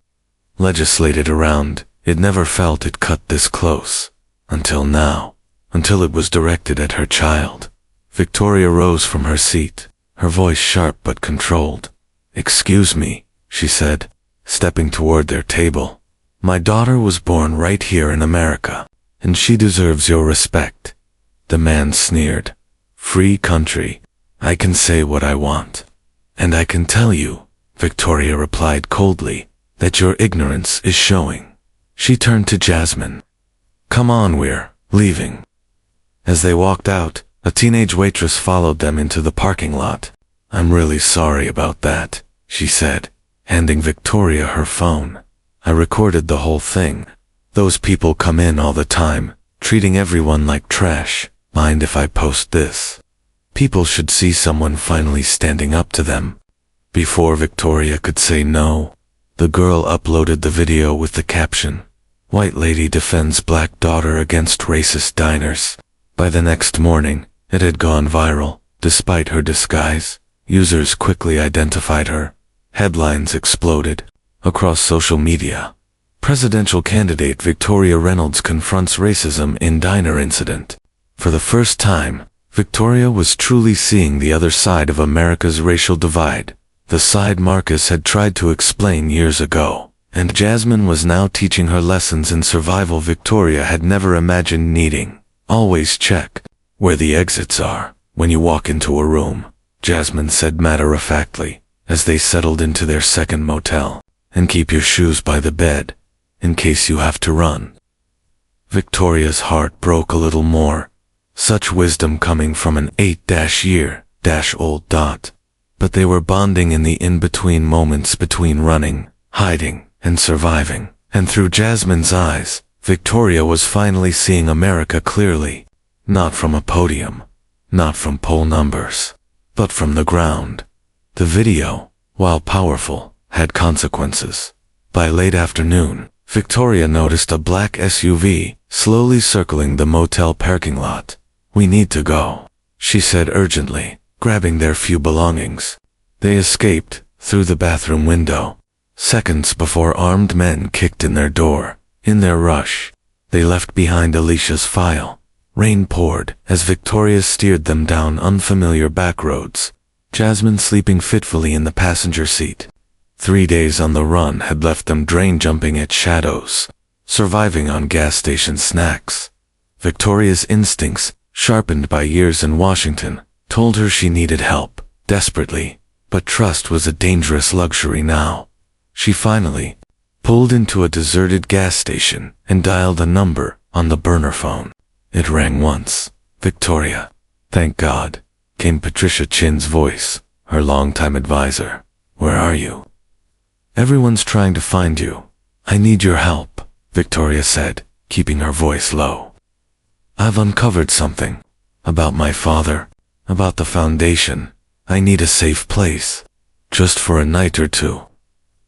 legislated around. It never felt it cut this close. Until now. Until it was directed at her child. Victoria rose from her seat, her voice sharp but controlled. "Excuse me," she said, stepping toward their table. "My daughter was born right here in America, and she deserves your respect." The man sneered. "Free country. I can say what I want. And I can tell you," Victoria replied coldly, "that your ignorance is showing." She turned to Jasmine. "Come on, we're leaving." As they walked out, a teenage waitress followed them into the parking lot. "I'm really sorry about that," she said, handing Victoria her phone. "I recorded the whole thing. Those people come in all the time, treating everyone like trash. Mind if I post this? People should see someone finally standing up to them." Before Victoria could say no, the girl uploaded the video with the caption, "White lady defends black daughter against racist diners." By the next morning, it had gone viral. Despite her disguise, users quickly identified her. Headlines exploded across social media. Presidential candidate Victoria Reynolds confronts racism in diner incident. For the first time, Victoria was truly seeing the other side of America's racial divide. The side Marcus had tried to explain years ago, and Jasmine was now teaching her lessons in survival Victoria had never imagined needing. "Always check where the exits are when you walk into a room," Jasmine said matter-of-factly, as they settled into their second motel. "And keep your shoes by the bed, in case you have to run." Victoria's heart broke a little more. Such wisdom coming from an 8-year-old dot. But they were bonding in the in-between moments between running, hiding, and surviving. And through Jasmine's eyes, Victoria was finally seeing America clearly. Not from a podium, not from poll numbers, but from the ground. The video, while powerful, had consequences. By late afternoon, Victoria noticed a black SUV slowly circling the motel parking lot. "We need to go," she said urgently, grabbing their few belongings. They escaped through the bathroom window, seconds before armed men kicked in their door. In their rush, they left behind Alicia's file. Rain poured as Victoria steered them down unfamiliar back roads, Jasmine sleeping fitfully in the passenger seat. 3 days on the run had left them drain jumping at shadows, surviving on gas station snacks. Victoria's instincts, sharpened by years in Washington, told her she needed help, desperately, but trust was a dangerous luxury now. She finally pulled into a deserted gas station and dialed a number on the burner phone. It rang once. "Victoria." "Thank God," came Patricia Chin's voice, her longtime advisor. "Where are you?" "Everyone's trying to find you. I need your help," Victoria said, keeping her voice low. "I've uncovered something. About my father. About the foundation. I need a safe place. Just for a night or two."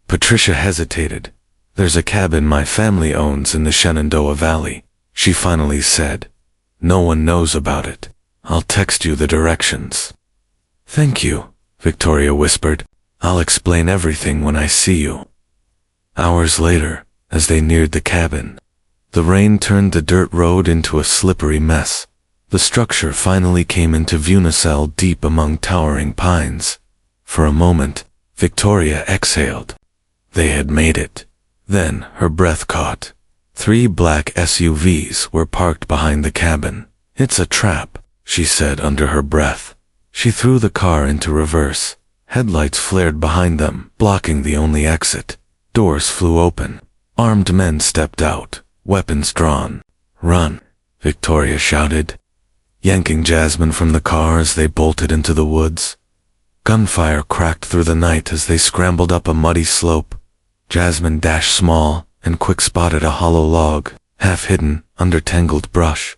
Patricia hesitated. "There's a cabin my family owns in the Shenandoah Valley," she finally said. "No one knows about it. I'll text you the directions." "Thank you," Victoria whispered. "I'll explain everything when I see you." Hours later, as they neared the cabin, the rain turned the dirt road into a slippery mess. The structure finally came into view, nacelle deep among towering pines. For a moment, Victoria exhaled. They had made it. Then her breath caught. 3 black SUVs were parked behind the cabin. "It's a trap," she said under her breath. She threw the car into reverse. Headlights flared behind them, blocking the only exit. Doors flew open. Armed men stepped out, weapons drawn. "Run," Victoria shouted, yanking Jasmine from the car as they bolted into the woods. Gunfire cracked through the night as they scrambled up a muddy slope. Jasmine dashed small and quick spotted a hollow log, half hidden under tangled brush.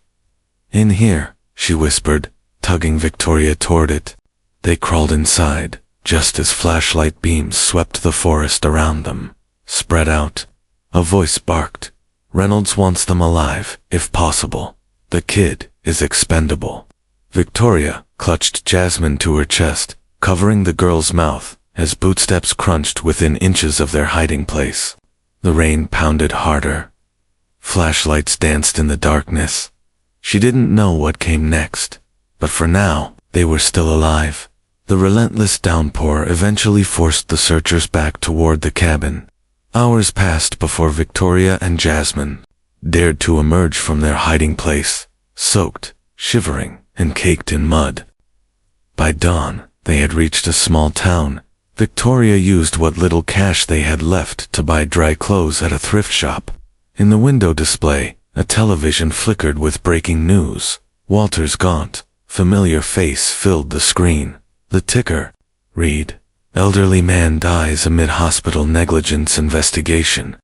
"In here," she whispered, tugging Victoria toward it. They crawled inside, just as flashlight beams swept the forest around them. "Spread out." A voice barked. "Reynolds wants them alive, if possible. The kid is expendable." Victoria clutched Jasmine to her chest, covering the girl's mouth as bootsteps crunched within inches of their hiding place. The rain pounded harder. Flashlights danced in the darkness. She didn't know what came next, but for now, they were still alive. The relentless downpour eventually forced the searchers back toward the cabin. Hours passed before Victoria and Jasmine dared to emerge from their hiding place, soaked, shivering, and caked in mud. By dawn, they had reached a small town. Victoria used what little cash they had left to buy dry clothes at a thrift shop. In the window display, a television flickered with breaking news. Walter's gaunt, familiar face filled the screen. The ticker read, "Elderly man dies amid hospital negligence investigation."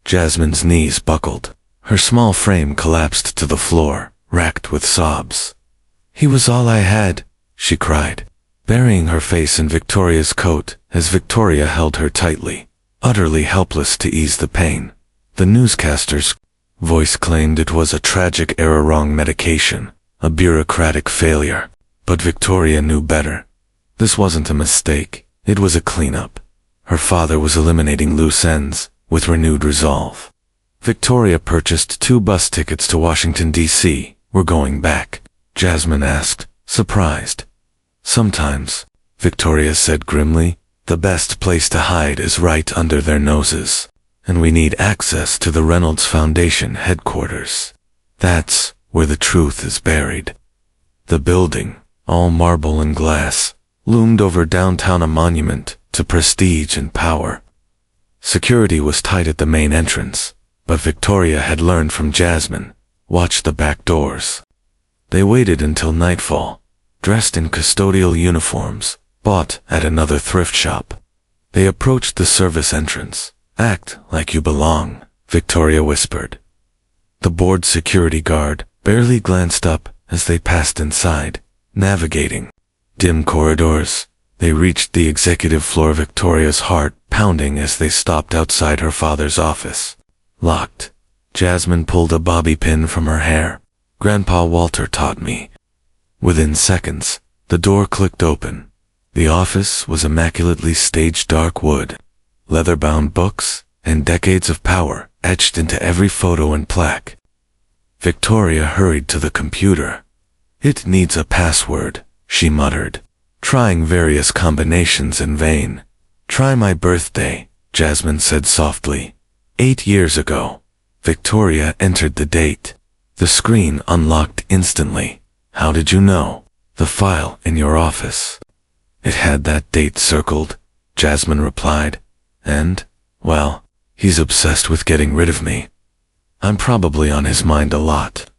Jasmine's knees buckled. Her small frame collapsed to the floor, racked with sobs. "He was all I had," she cried, burying her face in Victoria's coat as Victoria held her tightly, utterly helpless to ease the pain. The newscaster's voice claimed it was a tragic error, wrong medication, a bureaucratic failure. But Victoria knew better. This wasn't a mistake, it was a cleanup. Her father was eliminating loose ends with renewed resolve. Victoria purchased 2 bus tickets to Washington, D.C. "We're going back?" Jasmine asked, surprised. "Sometimes," Victoria said grimly, "the best place to hide is right under their noses. And we need access to the Reynolds Foundation headquarters. That's where the truth is buried." The building, all marble and glass, loomed over downtown, a monument to prestige and power. Security was tight at the main entrance, but Victoria had learned from Jasmine, watch the back doors. They waited until nightfall, dressed in custodial uniforms, bought at another thrift shop. They approached the service entrance. "Act like you belong," Victoria whispered. The bored security guard barely glanced up as they passed inside, navigating dim corridors. They reached the executive floor, Victoria's heart pounding as they stopped outside her father's office. Locked. Jasmine pulled a bobby pin from her hair. "Grandpa Walter taught me." Within seconds, the door clicked open. The office was immaculately staged, dark wood, leather-bound books, and decades of power etched into every photo and plaque. Victoria hurried to the computer. "It needs a password," she muttered, trying various combinations in vain. "Try my birthday," Jasmine said softly. 8 years ago." Victoria entered the date. The screen unlocked instantly. "How did you know?" "The file in your office." It had that date circled, Jasmine replied. "And, well, he's obsessed with getting rid of me. I'm probably on his mind a lot."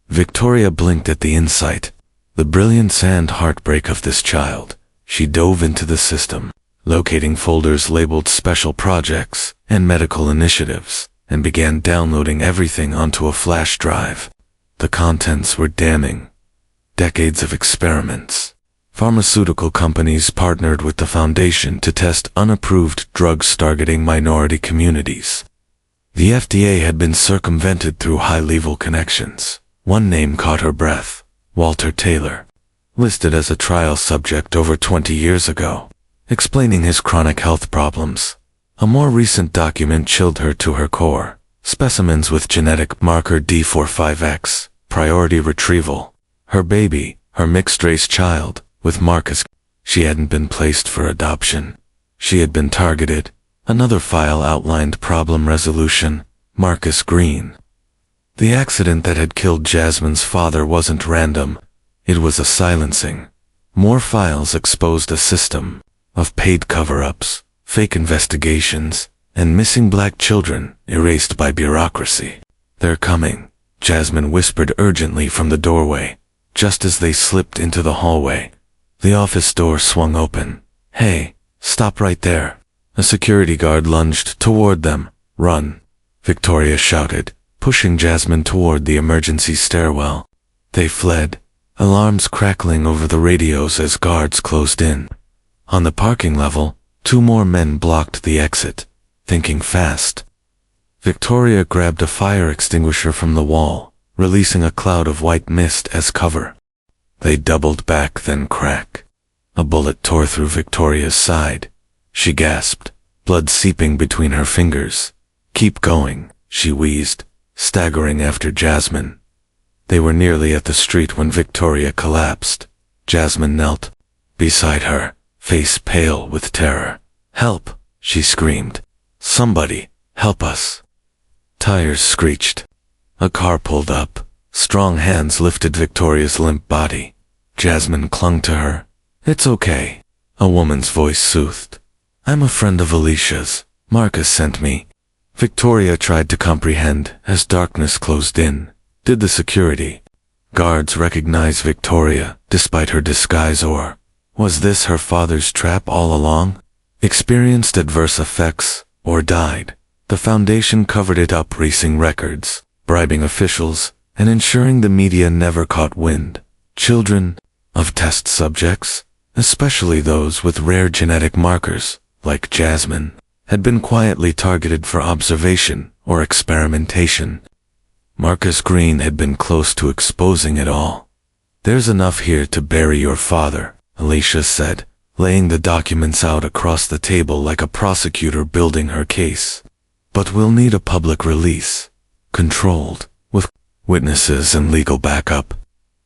Victoria blinked at the insight, the brilliance and heartbreak of this child. She dove into the system, locating folders labeled special projects and medical initiatives, and began downloading everything onto a flash drive. The contents were damning. Decades of experiments. Pharmaceutical companies partnered with the foundation to test unapproved drugs targeting minority communities. The FDA had been circumvented through high-level connections. One name caught her breath: Walter Taylor, listed as a trial subject over 20 years ago, explaining his chronic health problems. A more recent document chilled her to her core. Specimens with genetic marker D45X, priority retrieval. Her baby, her mixed-race child, with Marcus. She hadn't been placed for adoption. She had been targeted. Another file outlined problem resolution: Marcus Green. The accident that had killed Jasmine's father wasn't random. It was a silencing. More files exposed a system of paid cover-ups, fake investigations, and missing black children erased by bureaucracy. "They're coming," Jasmine whispered urgently from the doorway, just as they slipped into the hallway. The office door swung open. "Hey, stop right there." A security guard lunged toward them. "Run," Victoria shouted, pushing Jasmine toward the emergency stairwell. They fled, alarms crackling over the radios as guards closed in. On the parking level, 2 more men blocked the exit, thinking fast. Victoria grabbed a fire extinguisher from the wall, releasing a cloud of white mist as cover. They doubled back, then crack. A bullet tore through Victoria's side. She gasped, blood seeping between her fingers. "Keep going," she wheezed, staggering after Jasmine. They were nearly at the street when Victoria collapsed. Jasmine knelt beside her, face pale with terror. "Help!" she screamed. "Somebody, help us!" Tires screeched. A car pulled up. Strong hands lifted Victoria's limp body. Jasmine clung to her. "It's okay," a woman's voice soothed. "I'm a friend of Alicia's. Marcus sent me." Victoria tried to comprehend as darkness closed in. Did the security guards recognize Victoria despite her disguise, or was this her father's trap all along? Experienced adverse effects or died? The Foundation covered it up, racing records, bribing officials, and ensuring the media never caught wind. Children of test subjects, especially those with rare genetic markers, like Jasmine, had been quietly targeted for observation or experimentation. Marcus Green had been close to exposing it all. "There's enough here to bury your father," Alicia said, laying the documents out across the table like a prosecutor building her case. "But we'll need a public release, controlled, with witnesses and legal backup."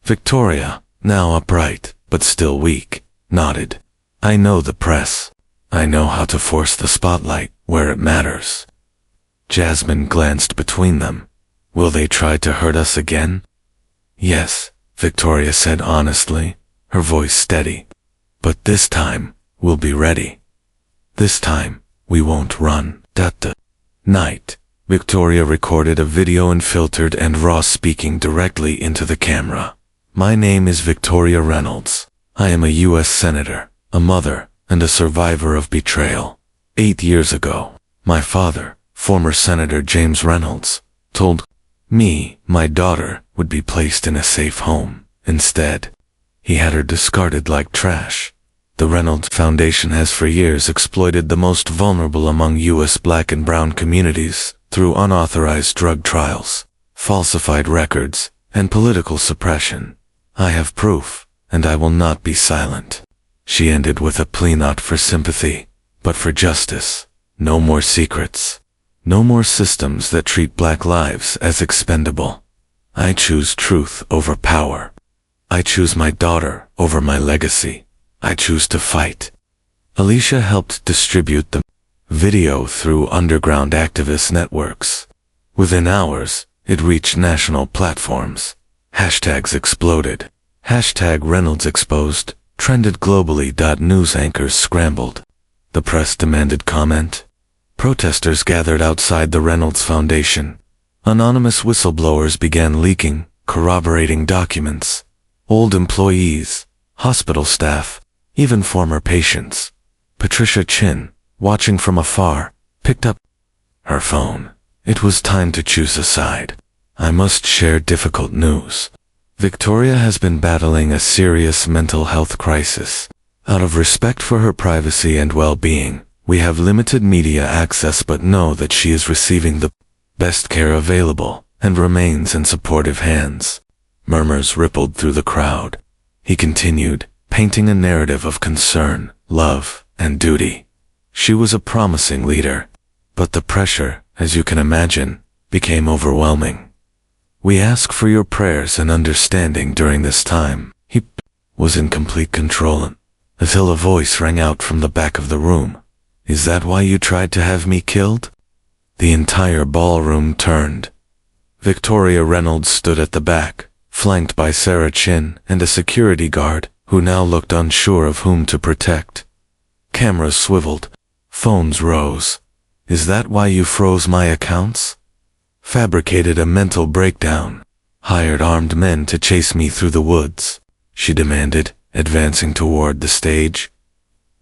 Victoria, now upright, but still weak, nodded. "I know the press. I know how to force the spotlight where it matters." Jasmine glanced between them. "Will they try to hurt us again?" "Yes," Victoria said honestly, her voice steady. "But this time, we'll be ready. This time, we won't run." Night. Victoria recorded a video and filtered and raw, speaking directly into the camera. "My name is Victoria Reynolds. I am a U.S. Senator, a mother, and a survivor of betrayal. 8 years ago, my father, former Senator James Reynolds, told me my daughter would be placed in a safe home. Instead, he had her discarded like trash. The Reynolds Foundation has for years exploited the most vulnerable among U.S. black and brown communities through unauthorized drug trials, falsified records, and political suppression. I have proof, and I will not be silent." She ended with a plea not for sympathy, but for justice. No more secrets. No more systems that treat black lives as expendable. I choose truth over power. I choose my daughter over my legacy. I choose to fight. Alicia helped distribute the video through underground activist networks. Within hours, it reached national platforms. Hashtags exploded. #Reynolds exposed trended globally. News anchors scrambled. The press demanded comment. Protesters gathered outside the Reynolds Foundation. Anonymous whistleblowers began leaking, corroborating documents. Old employees, hospital staff, even former patients. Patricia Chin, watching from afar, picked up her phone. It was time to choose a side. I must share difficult news. Victoria has been battling a serious mental health crisis. Out of respect for her privacy and well-being, we have limited media access, but know that she is receiving the best care available and remains in supportive hands. Murmurs rippled through the crowd. He continued, painting a narrative of concern, love, and duty. She was a promising leader, but the pressure, as you can imagine, became overwhelming. We ask for your prayers and understanding during this time. He was in complete control until a voice rang out from the back of the room. Is that why you tried to have me killed? The entire ballroom turned. Victoria Reynolds stood at the back, flanked by Sarah Chin and a security guard who now looked unsure of whom to protect. Cameras swiveled. Phones rose. Is that why you froze my accounts? Fabricated a mental breakdown. Hired armed men to chase me through the woods. she demanded, advancing toward the stage.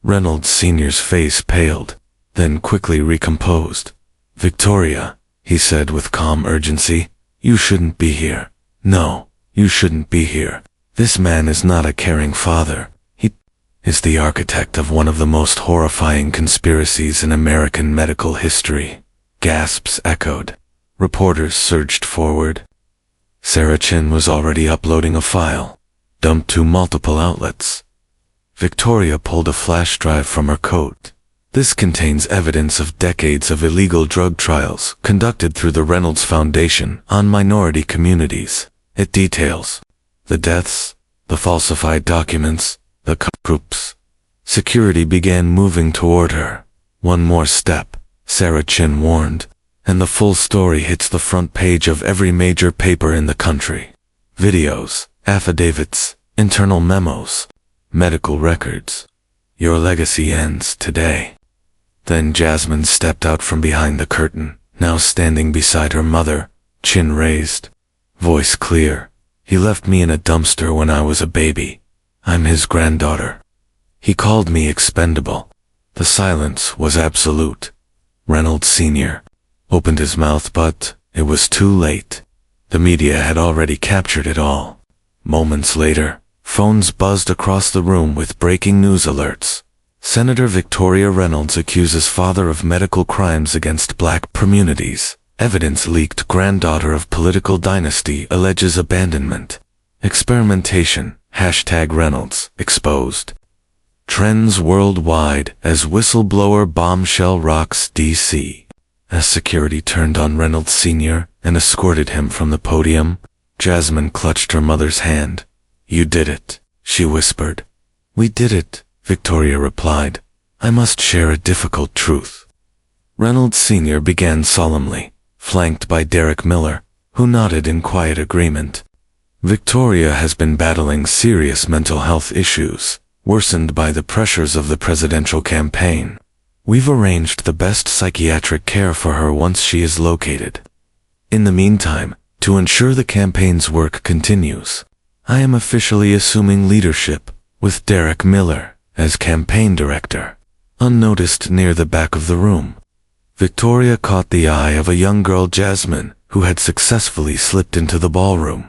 Reynolds Sr.'s face paled, then quickly recomposed. "Victoria," he said with calm urgency, "you shouldn't be here. No, you shouldn't be here. This man is not a caring father. He is the architect of one of the most horrifying conspiracies in American medical history." Gasps echoed. Reporters surged forward. Sarah Chin was already uploading a file, dumped to multiple outlets. Victoria pulled a flash drive from her coat. "This contains evidence of decades of illegal drug trials conducted through the Reynolds Foundation on minority communities. It details the deaths, the falsified documents, the coups." Security began moving toward her. "One more step," Sarah Chin warned, "and the full story hits the front page of every major paper in the country. Videos, affidavits, internal memos, medical records. Your legacy ends today." Then Jasmine stepped out from behind the curtain, now standing beside her mother, chin raised, voice clear. "He left me in a dumpster when I was a baby. I'm his granddaughter. He called me expendable." The silence was absolute. Reynolds Sr. opened his mouth, but it was too late. The media had already captured it all. Moments later, phones buzzed across the room with breaking news alerts. Senator Victoria Reynolds accuses father of medical crimes against black communities. Evidence leaked. Granddaughter of political dynasty alleges abandonment. Experimentation. #Reynolds exposed. Trends worldwide as whistleblower bombshell rocks D.C. As security turned on Reynolds Sr. and escorted him from the podium, Jasmine clutched her mother's hand. "You did it," she whispered. "We did it," Victoria replied. "I must share a difficult truth." Reynolds Sr. began solemnly, flanked by Derek Miller, who nodded in quiet agreement. "Victoria has been battling serious mental health issues, worsened by the pressures of the presidential campaign. We've arranged the best psychiatric care for her once she is located. In the meantime, to ensure the campaign's work continues, I am officially assuming leadership, with Derek Miller as campaign director." Unnoticed near the back of the room, Victoria caught the eye of a young girl, Jasmine, who had successfully slipped into the ballroom.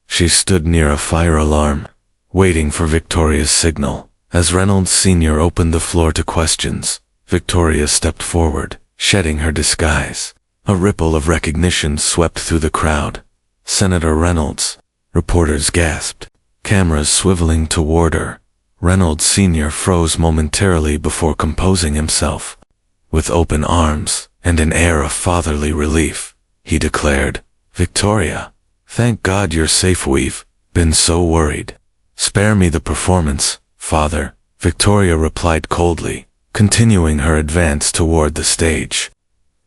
She stood near a fire alarm, waiting for Victoria's signal. As Reynolds Sr. opened the floor to questions, Victoria stepped forward, shedding her disguise. A ripple of recognition swept through the crowd. "Senator Reynolds," reporters gasped, cameras swiveling toward her. Reynolds Sr. froze momentarily before composing himself. With open arms and an air of fatherly relief, he declared, "Victoria, thank God you're safe. We've been so worried." "Spare me the performance, Father," Victoria replied coldly, continuing her advance toward the stage.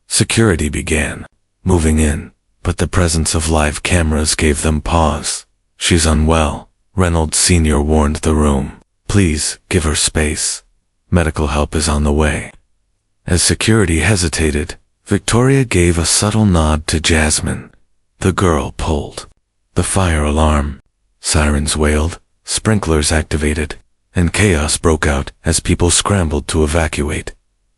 Security began moving in, but the presence of live cameras gave them pause. "She's unwell," Reynolds Sr. warned the room. "Please, give her space. Medical help is on the way." As security hesitated, Victoria gave a subtle nod to Jasmine. The girl pulled the fire alarm. Sirens wailed, sprinklers activated, and chaos broke out as people scrambled to evacuate.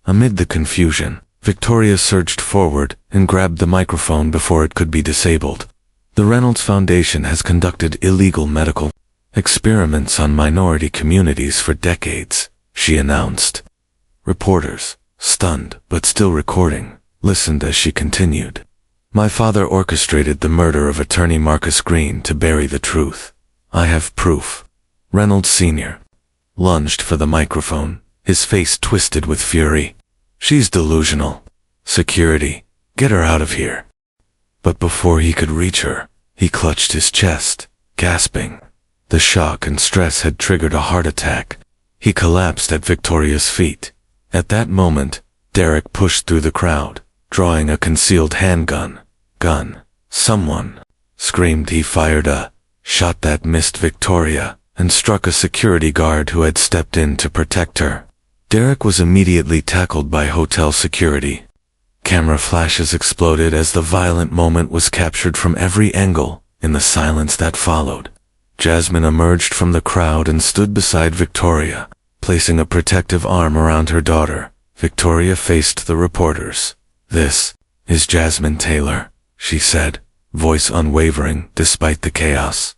Amid the confusion, Victoria surged forward and grabbed the microphone before it could be disabled. "The Reynolds Foundation has conducted illegal medical experiments on minority communities for decades," she announced. Reporters, stunned but still recording, listened as she continued. "My father orchestrated the murder of attorney Marcus Green to bury the truth. I have proof." Reynolds Sr. lunged for the microphone, his face twisted with fury. "She's delusional. Security, get her out of here." But before he could reach her, he clutched his chest, gasping. The shock and stress had triggered a heart attack. He collapsed at Victoria's feet. At that moment, Derek pushed through the crowd, drawing a concealed handgun. "Gun!" "Someone!" screamed. He fired a shot that missed Victoria and struck a security guard who had stepped in to protect her. Derek was immediately tackled by hotel security. Camera flashes exploded as the violent moment was captured from every angle in the silence that followed. Jasmine emerged from the crowd and stood beside Victoria, placing a protective arm around her daughter. Victoria faced the reporters. "This is Jasmine Taylor," she said, voice unwavering despite the chaos.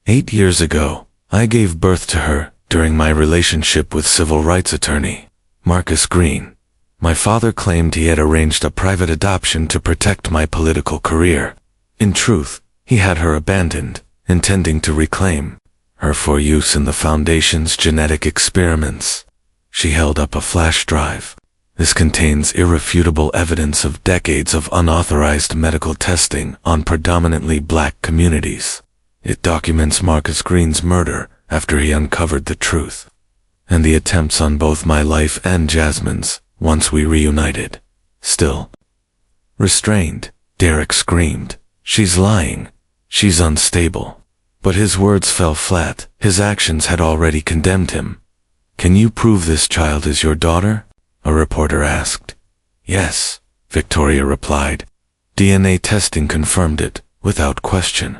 "8 years ago, I gave birth to her during my relationship with civil rights attorney Marcus Green. My father claimed he had arranged a private adoption to protect my political career. In truth, he had her abandoned, intending to reclaim her for use in the Foundation's genetic experiments." She held up a flash drive. "This contains irrefutable evidence of decades of unauthorized medical testing on predominantly black communities. It documents Marcus Green's murder after he uncovered the truth, and the attempts on both my life and Jasmine's once we reunited." Still restrained, Derek screamed, "She's lying. She's unstable." But his words fell flat. His actions had already condemned him. "Can you prove this child is your daughter?" a reporter asked. "Yes," Victoria replied. DNA testing confirmed it, without question.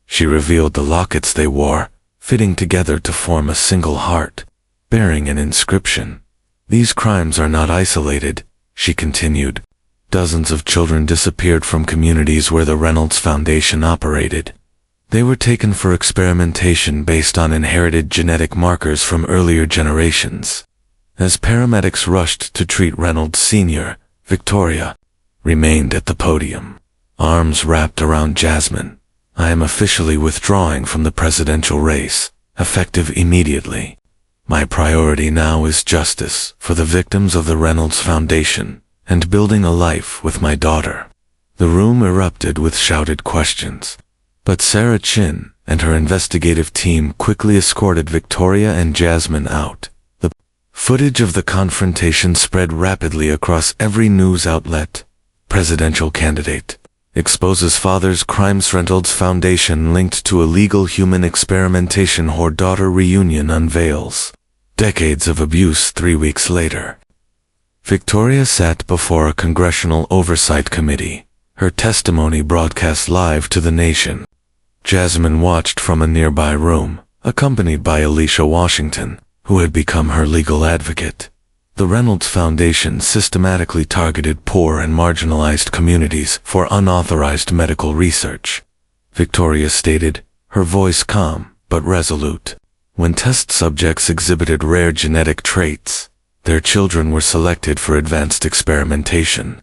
She revealed the lockets they wore, fitting together to form a single heart, bearing an inscription. "These crimes are not isolated," she continued. "Dozens of children disappeared from communities where the Reynolds Foundation operated. They were taken for experimentation based on inherited genetic markers from earlier generations." As paramedics rushed to treat Reynolds Sr., Victoria remained at the podium, arms wrapped around Jasmine. "I am officially withdrawing from the presidential race, effective immediately. My priority now is justice for the victims of the Reynolds Foundation and building a life with my daughter." The room erupted with shouted questions, but Sarah Chin and her investigative team quickly escorted Victoria and Jasmine out. The footage of the confrontation spread rapidly across every news outlet. "Presidential candidate exposes father's crimes, Reynolds Foundation linked to illegal human experimentation, daughter reunion unveils. Decades of abuse 3 weeks later." Victoria sat before a congressional oversight committee, her testimony broadcast live to the nation. Jasmine watched from a nearby room, accompanied by Alicia Washington, who had become her legal advocate. The Reynolds Foundation systematically targeted poor and marginalized communities for unauthorized medical research, Victoria stated, her voice calm but resolute. When test subjects exhibited rare genetic traits, their children were selected for advanced experimentation.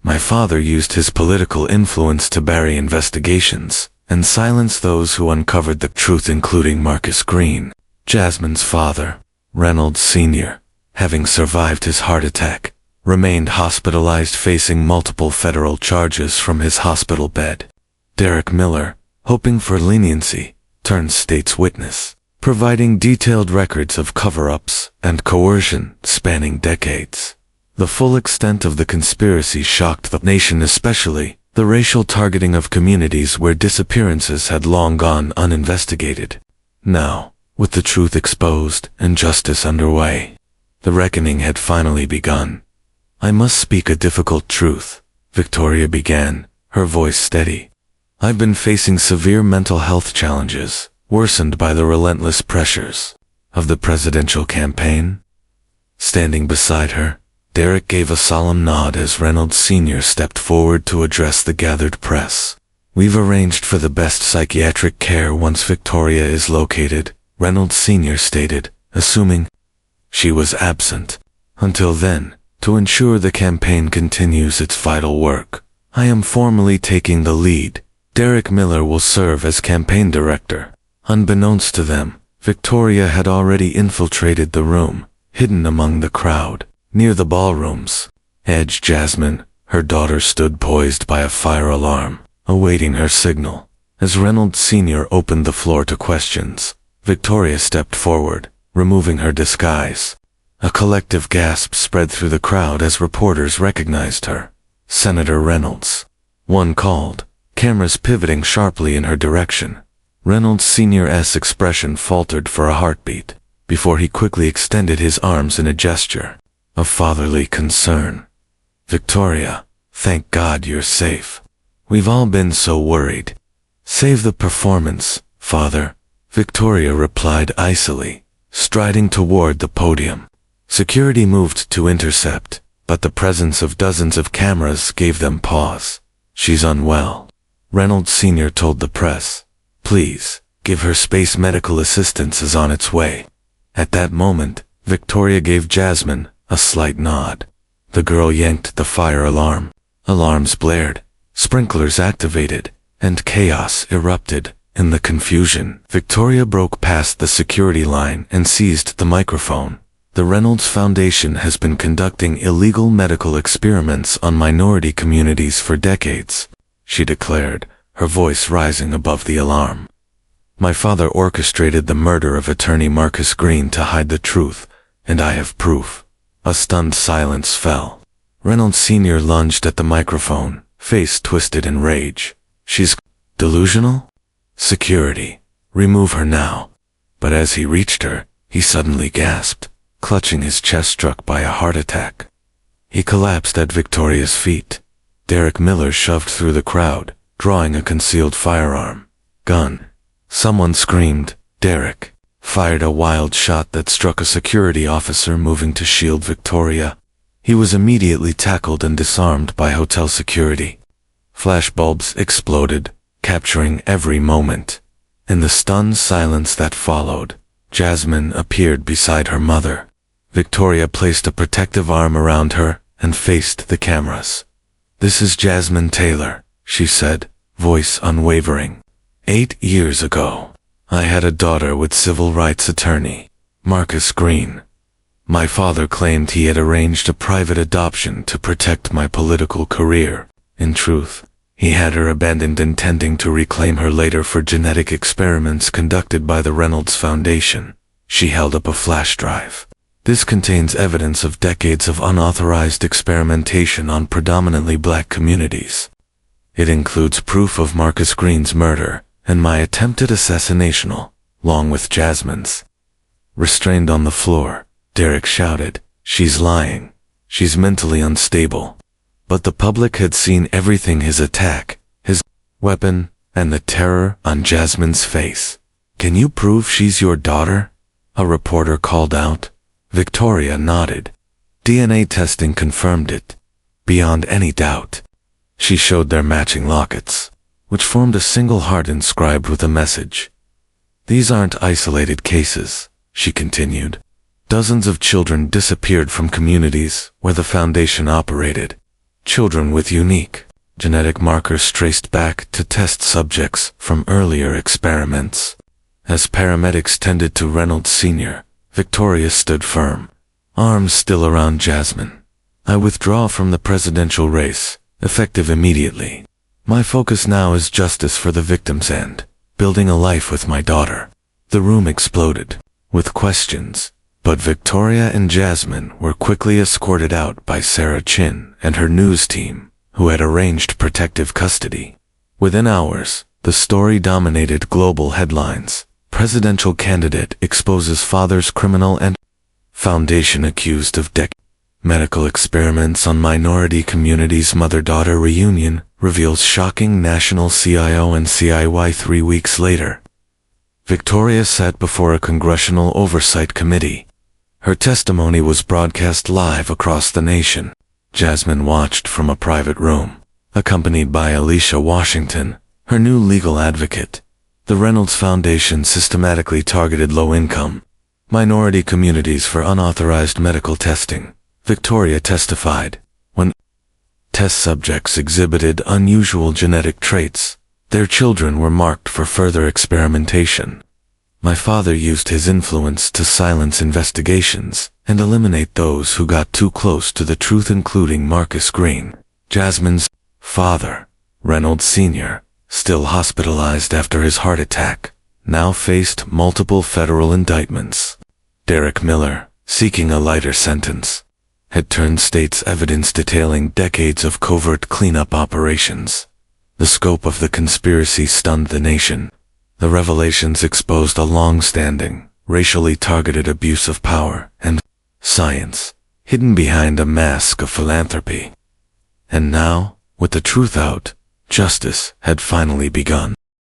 "My father used his political influence to bury investigations and silence those who uncovered the truth, including Marcus Green." Jasmine's father, Reynolds Sr., having survived his heart attack, remained hospitalized, facing multiple federal charges from his hospital bed. Derek Miller, hoping for leniency, turned state's witness, providing detailed records of cover-ups and coercion spanning decades. The full extent of the conspiracy shocked the nation, especially the racial targeting of communities where disappearances had long gone uninvestigated. Now, with the truth exposed and justice underway, the reckoning had finally begun. "I must speak a difficult truth," Victoria began, her voice steady. "I've been facing severe mental health challenges, worsened by the relentless pressures of the presidential campaign." Standing beside her, Derek gave a solemn nod as Reynolds Sr. stepped forward to address the gathered press. "We've arranged for the best psychiatric care once Victoria is located," Reynolds Sr. stated, assuming she was absent. "Until then, to ensure the campaign continues its vital work, I am formally taking the lead. Derek Miller will serve as campaign director." Unbeknownst to them, Victoria had already infiltrated the room, hidden among the crowd. Near the ballroom's edge, Jasmine, her daughter, stood poised by a fire alarm, awaiting her signal. As Reynolds Sr. opened the floor to questions, Victoria stepped forward, removing her disguise. A collective gasp spread through the crowd as reporters recognized her. "Senator Reynolds," one called, cameras pivoting sharply in her direction. Reynolds Sr.'s expression faltered for a heartbeat, before he quickly extended his arms in a gesture of fatherly concern. "Victoria, thank God you're safe. We've all been so worried. Save the performance, Father," Victoria replied icily, striding toward the podium. Security moved to intercept, but the presence of dozens of cameras gave them pause. She's unwell, Reynolds Sr. told the press. Please, give her space medical assistance is on its way. At that moment, Victoria gave Jasmine a slight nod. The girl yanked the fire alarm. Alarms blared, sprinklers activated, and chaos erupted. In the confusion, Victoria broke past the security line and seized the microphone. The Reynolds Foundation has been conducting illegal medical experiments on minority communities for decades, she declared, her voice rising above the alarm. My father orchestrated the murder of attorney Marcus Green to hide the truth, and I have proof. A stunned silence fell. Reynolds Sr. lunged at the microphone, face twisted in rage. She's delusional? Security, remove her now. But as he reached her, he suddenly gasped, clutching his chest struck by a heart attack. He collapsed at Victoria's feet. Derek Miller shoved through the crowd, drawing a concealed firearm. Gun. Someone screamed. Derek fired a wild shot that struck a security officer moving to shield Victoria. He was immediately tackled and disarmed by hotel security. Flashbulbs exploded, capturing every moment. In the stunned silence that followed, Jasmine appeared beside her mother. Victoria placed a protective arm around her and faced the cameras. This is Jasmine Taylor, she said, voice unwavering. 8 years ago, I had a daughter with civil rights attorney, Marcus Green. My father claimed he had arranged a private adoption to protect my political career. In truth, he had her abandoned intending to reclaim her later for genetic experiments conducted by the Reynolds Foundation. She held up a flash drive. This contains evidence of decades of unauthorized experimentation on predominantly black communities. It includes proof of Marcus Green's murder and my attempted assassination, along with Jasmine's. Restrained on the floor, Derek shouted, "She's lying. She's mentally unstable." But the public had seen everything: his attack, his weapon, and the terror on Jasmine's face. "Can you prove she's your daughter?" a reporter called out. Victoria nodded. DNA testing confirmed it, beyond any doubt. She showed their matching lockets, which formed a single heart inscribed with a message. "These aren't isolated cases," she continued. Dozens of children disappeared from communities where the foundation operated. Children with unique genetic markers traced back to test subjects from earlier experiments. As paramedics tended to Reynolds Sr., Victoria stood firm, arms still around Jasmine. "I withdraw from the presidential race, effective immediately. My focus now is justice for the victims and building a life with my daughter." The room exploded with questions, but Victoria and Jasmine were quickly escorted out by Sarah Chin and her news team, who had arranged protective custody. Within hours, the story dominated global headlines. Presidential candidate exposes father's criminal and foundation accused of medical experiments on minority communities. Mother-daughter reunion reveals shocking national CIO and CIY 3 weeks later. Victoria sat before a congressional oversight committee. Her testimony was broadcast live across the nation. Jasmine watched from a private room, accompanied by Alicia Washington, her new legal advocate. The Reynolds Foundation systematically targeted low-income, minority communities for unauthorized medical testing, Victoria testified. When test subjects exhibited unusual genetic traits, their children were marked for further experimentation. My father used his influence to silence investigations and eliminate those who got too close to the truth, including Marcus Green. Jasmine's father, Reynolds Sr., still hospitalized after his heart attack, now faced multiple federal indictments. Derek Miller, seeking a lighter sentence, had turned state's evidence detailing decades of covert cleanup operations. The scope of the conspiracy stunned the nation. The revelations exposed a long-standing, racially targeted abuse of power and science, hidden behind a mask of philanthropy. And now, with the truth out, justice had finally begun.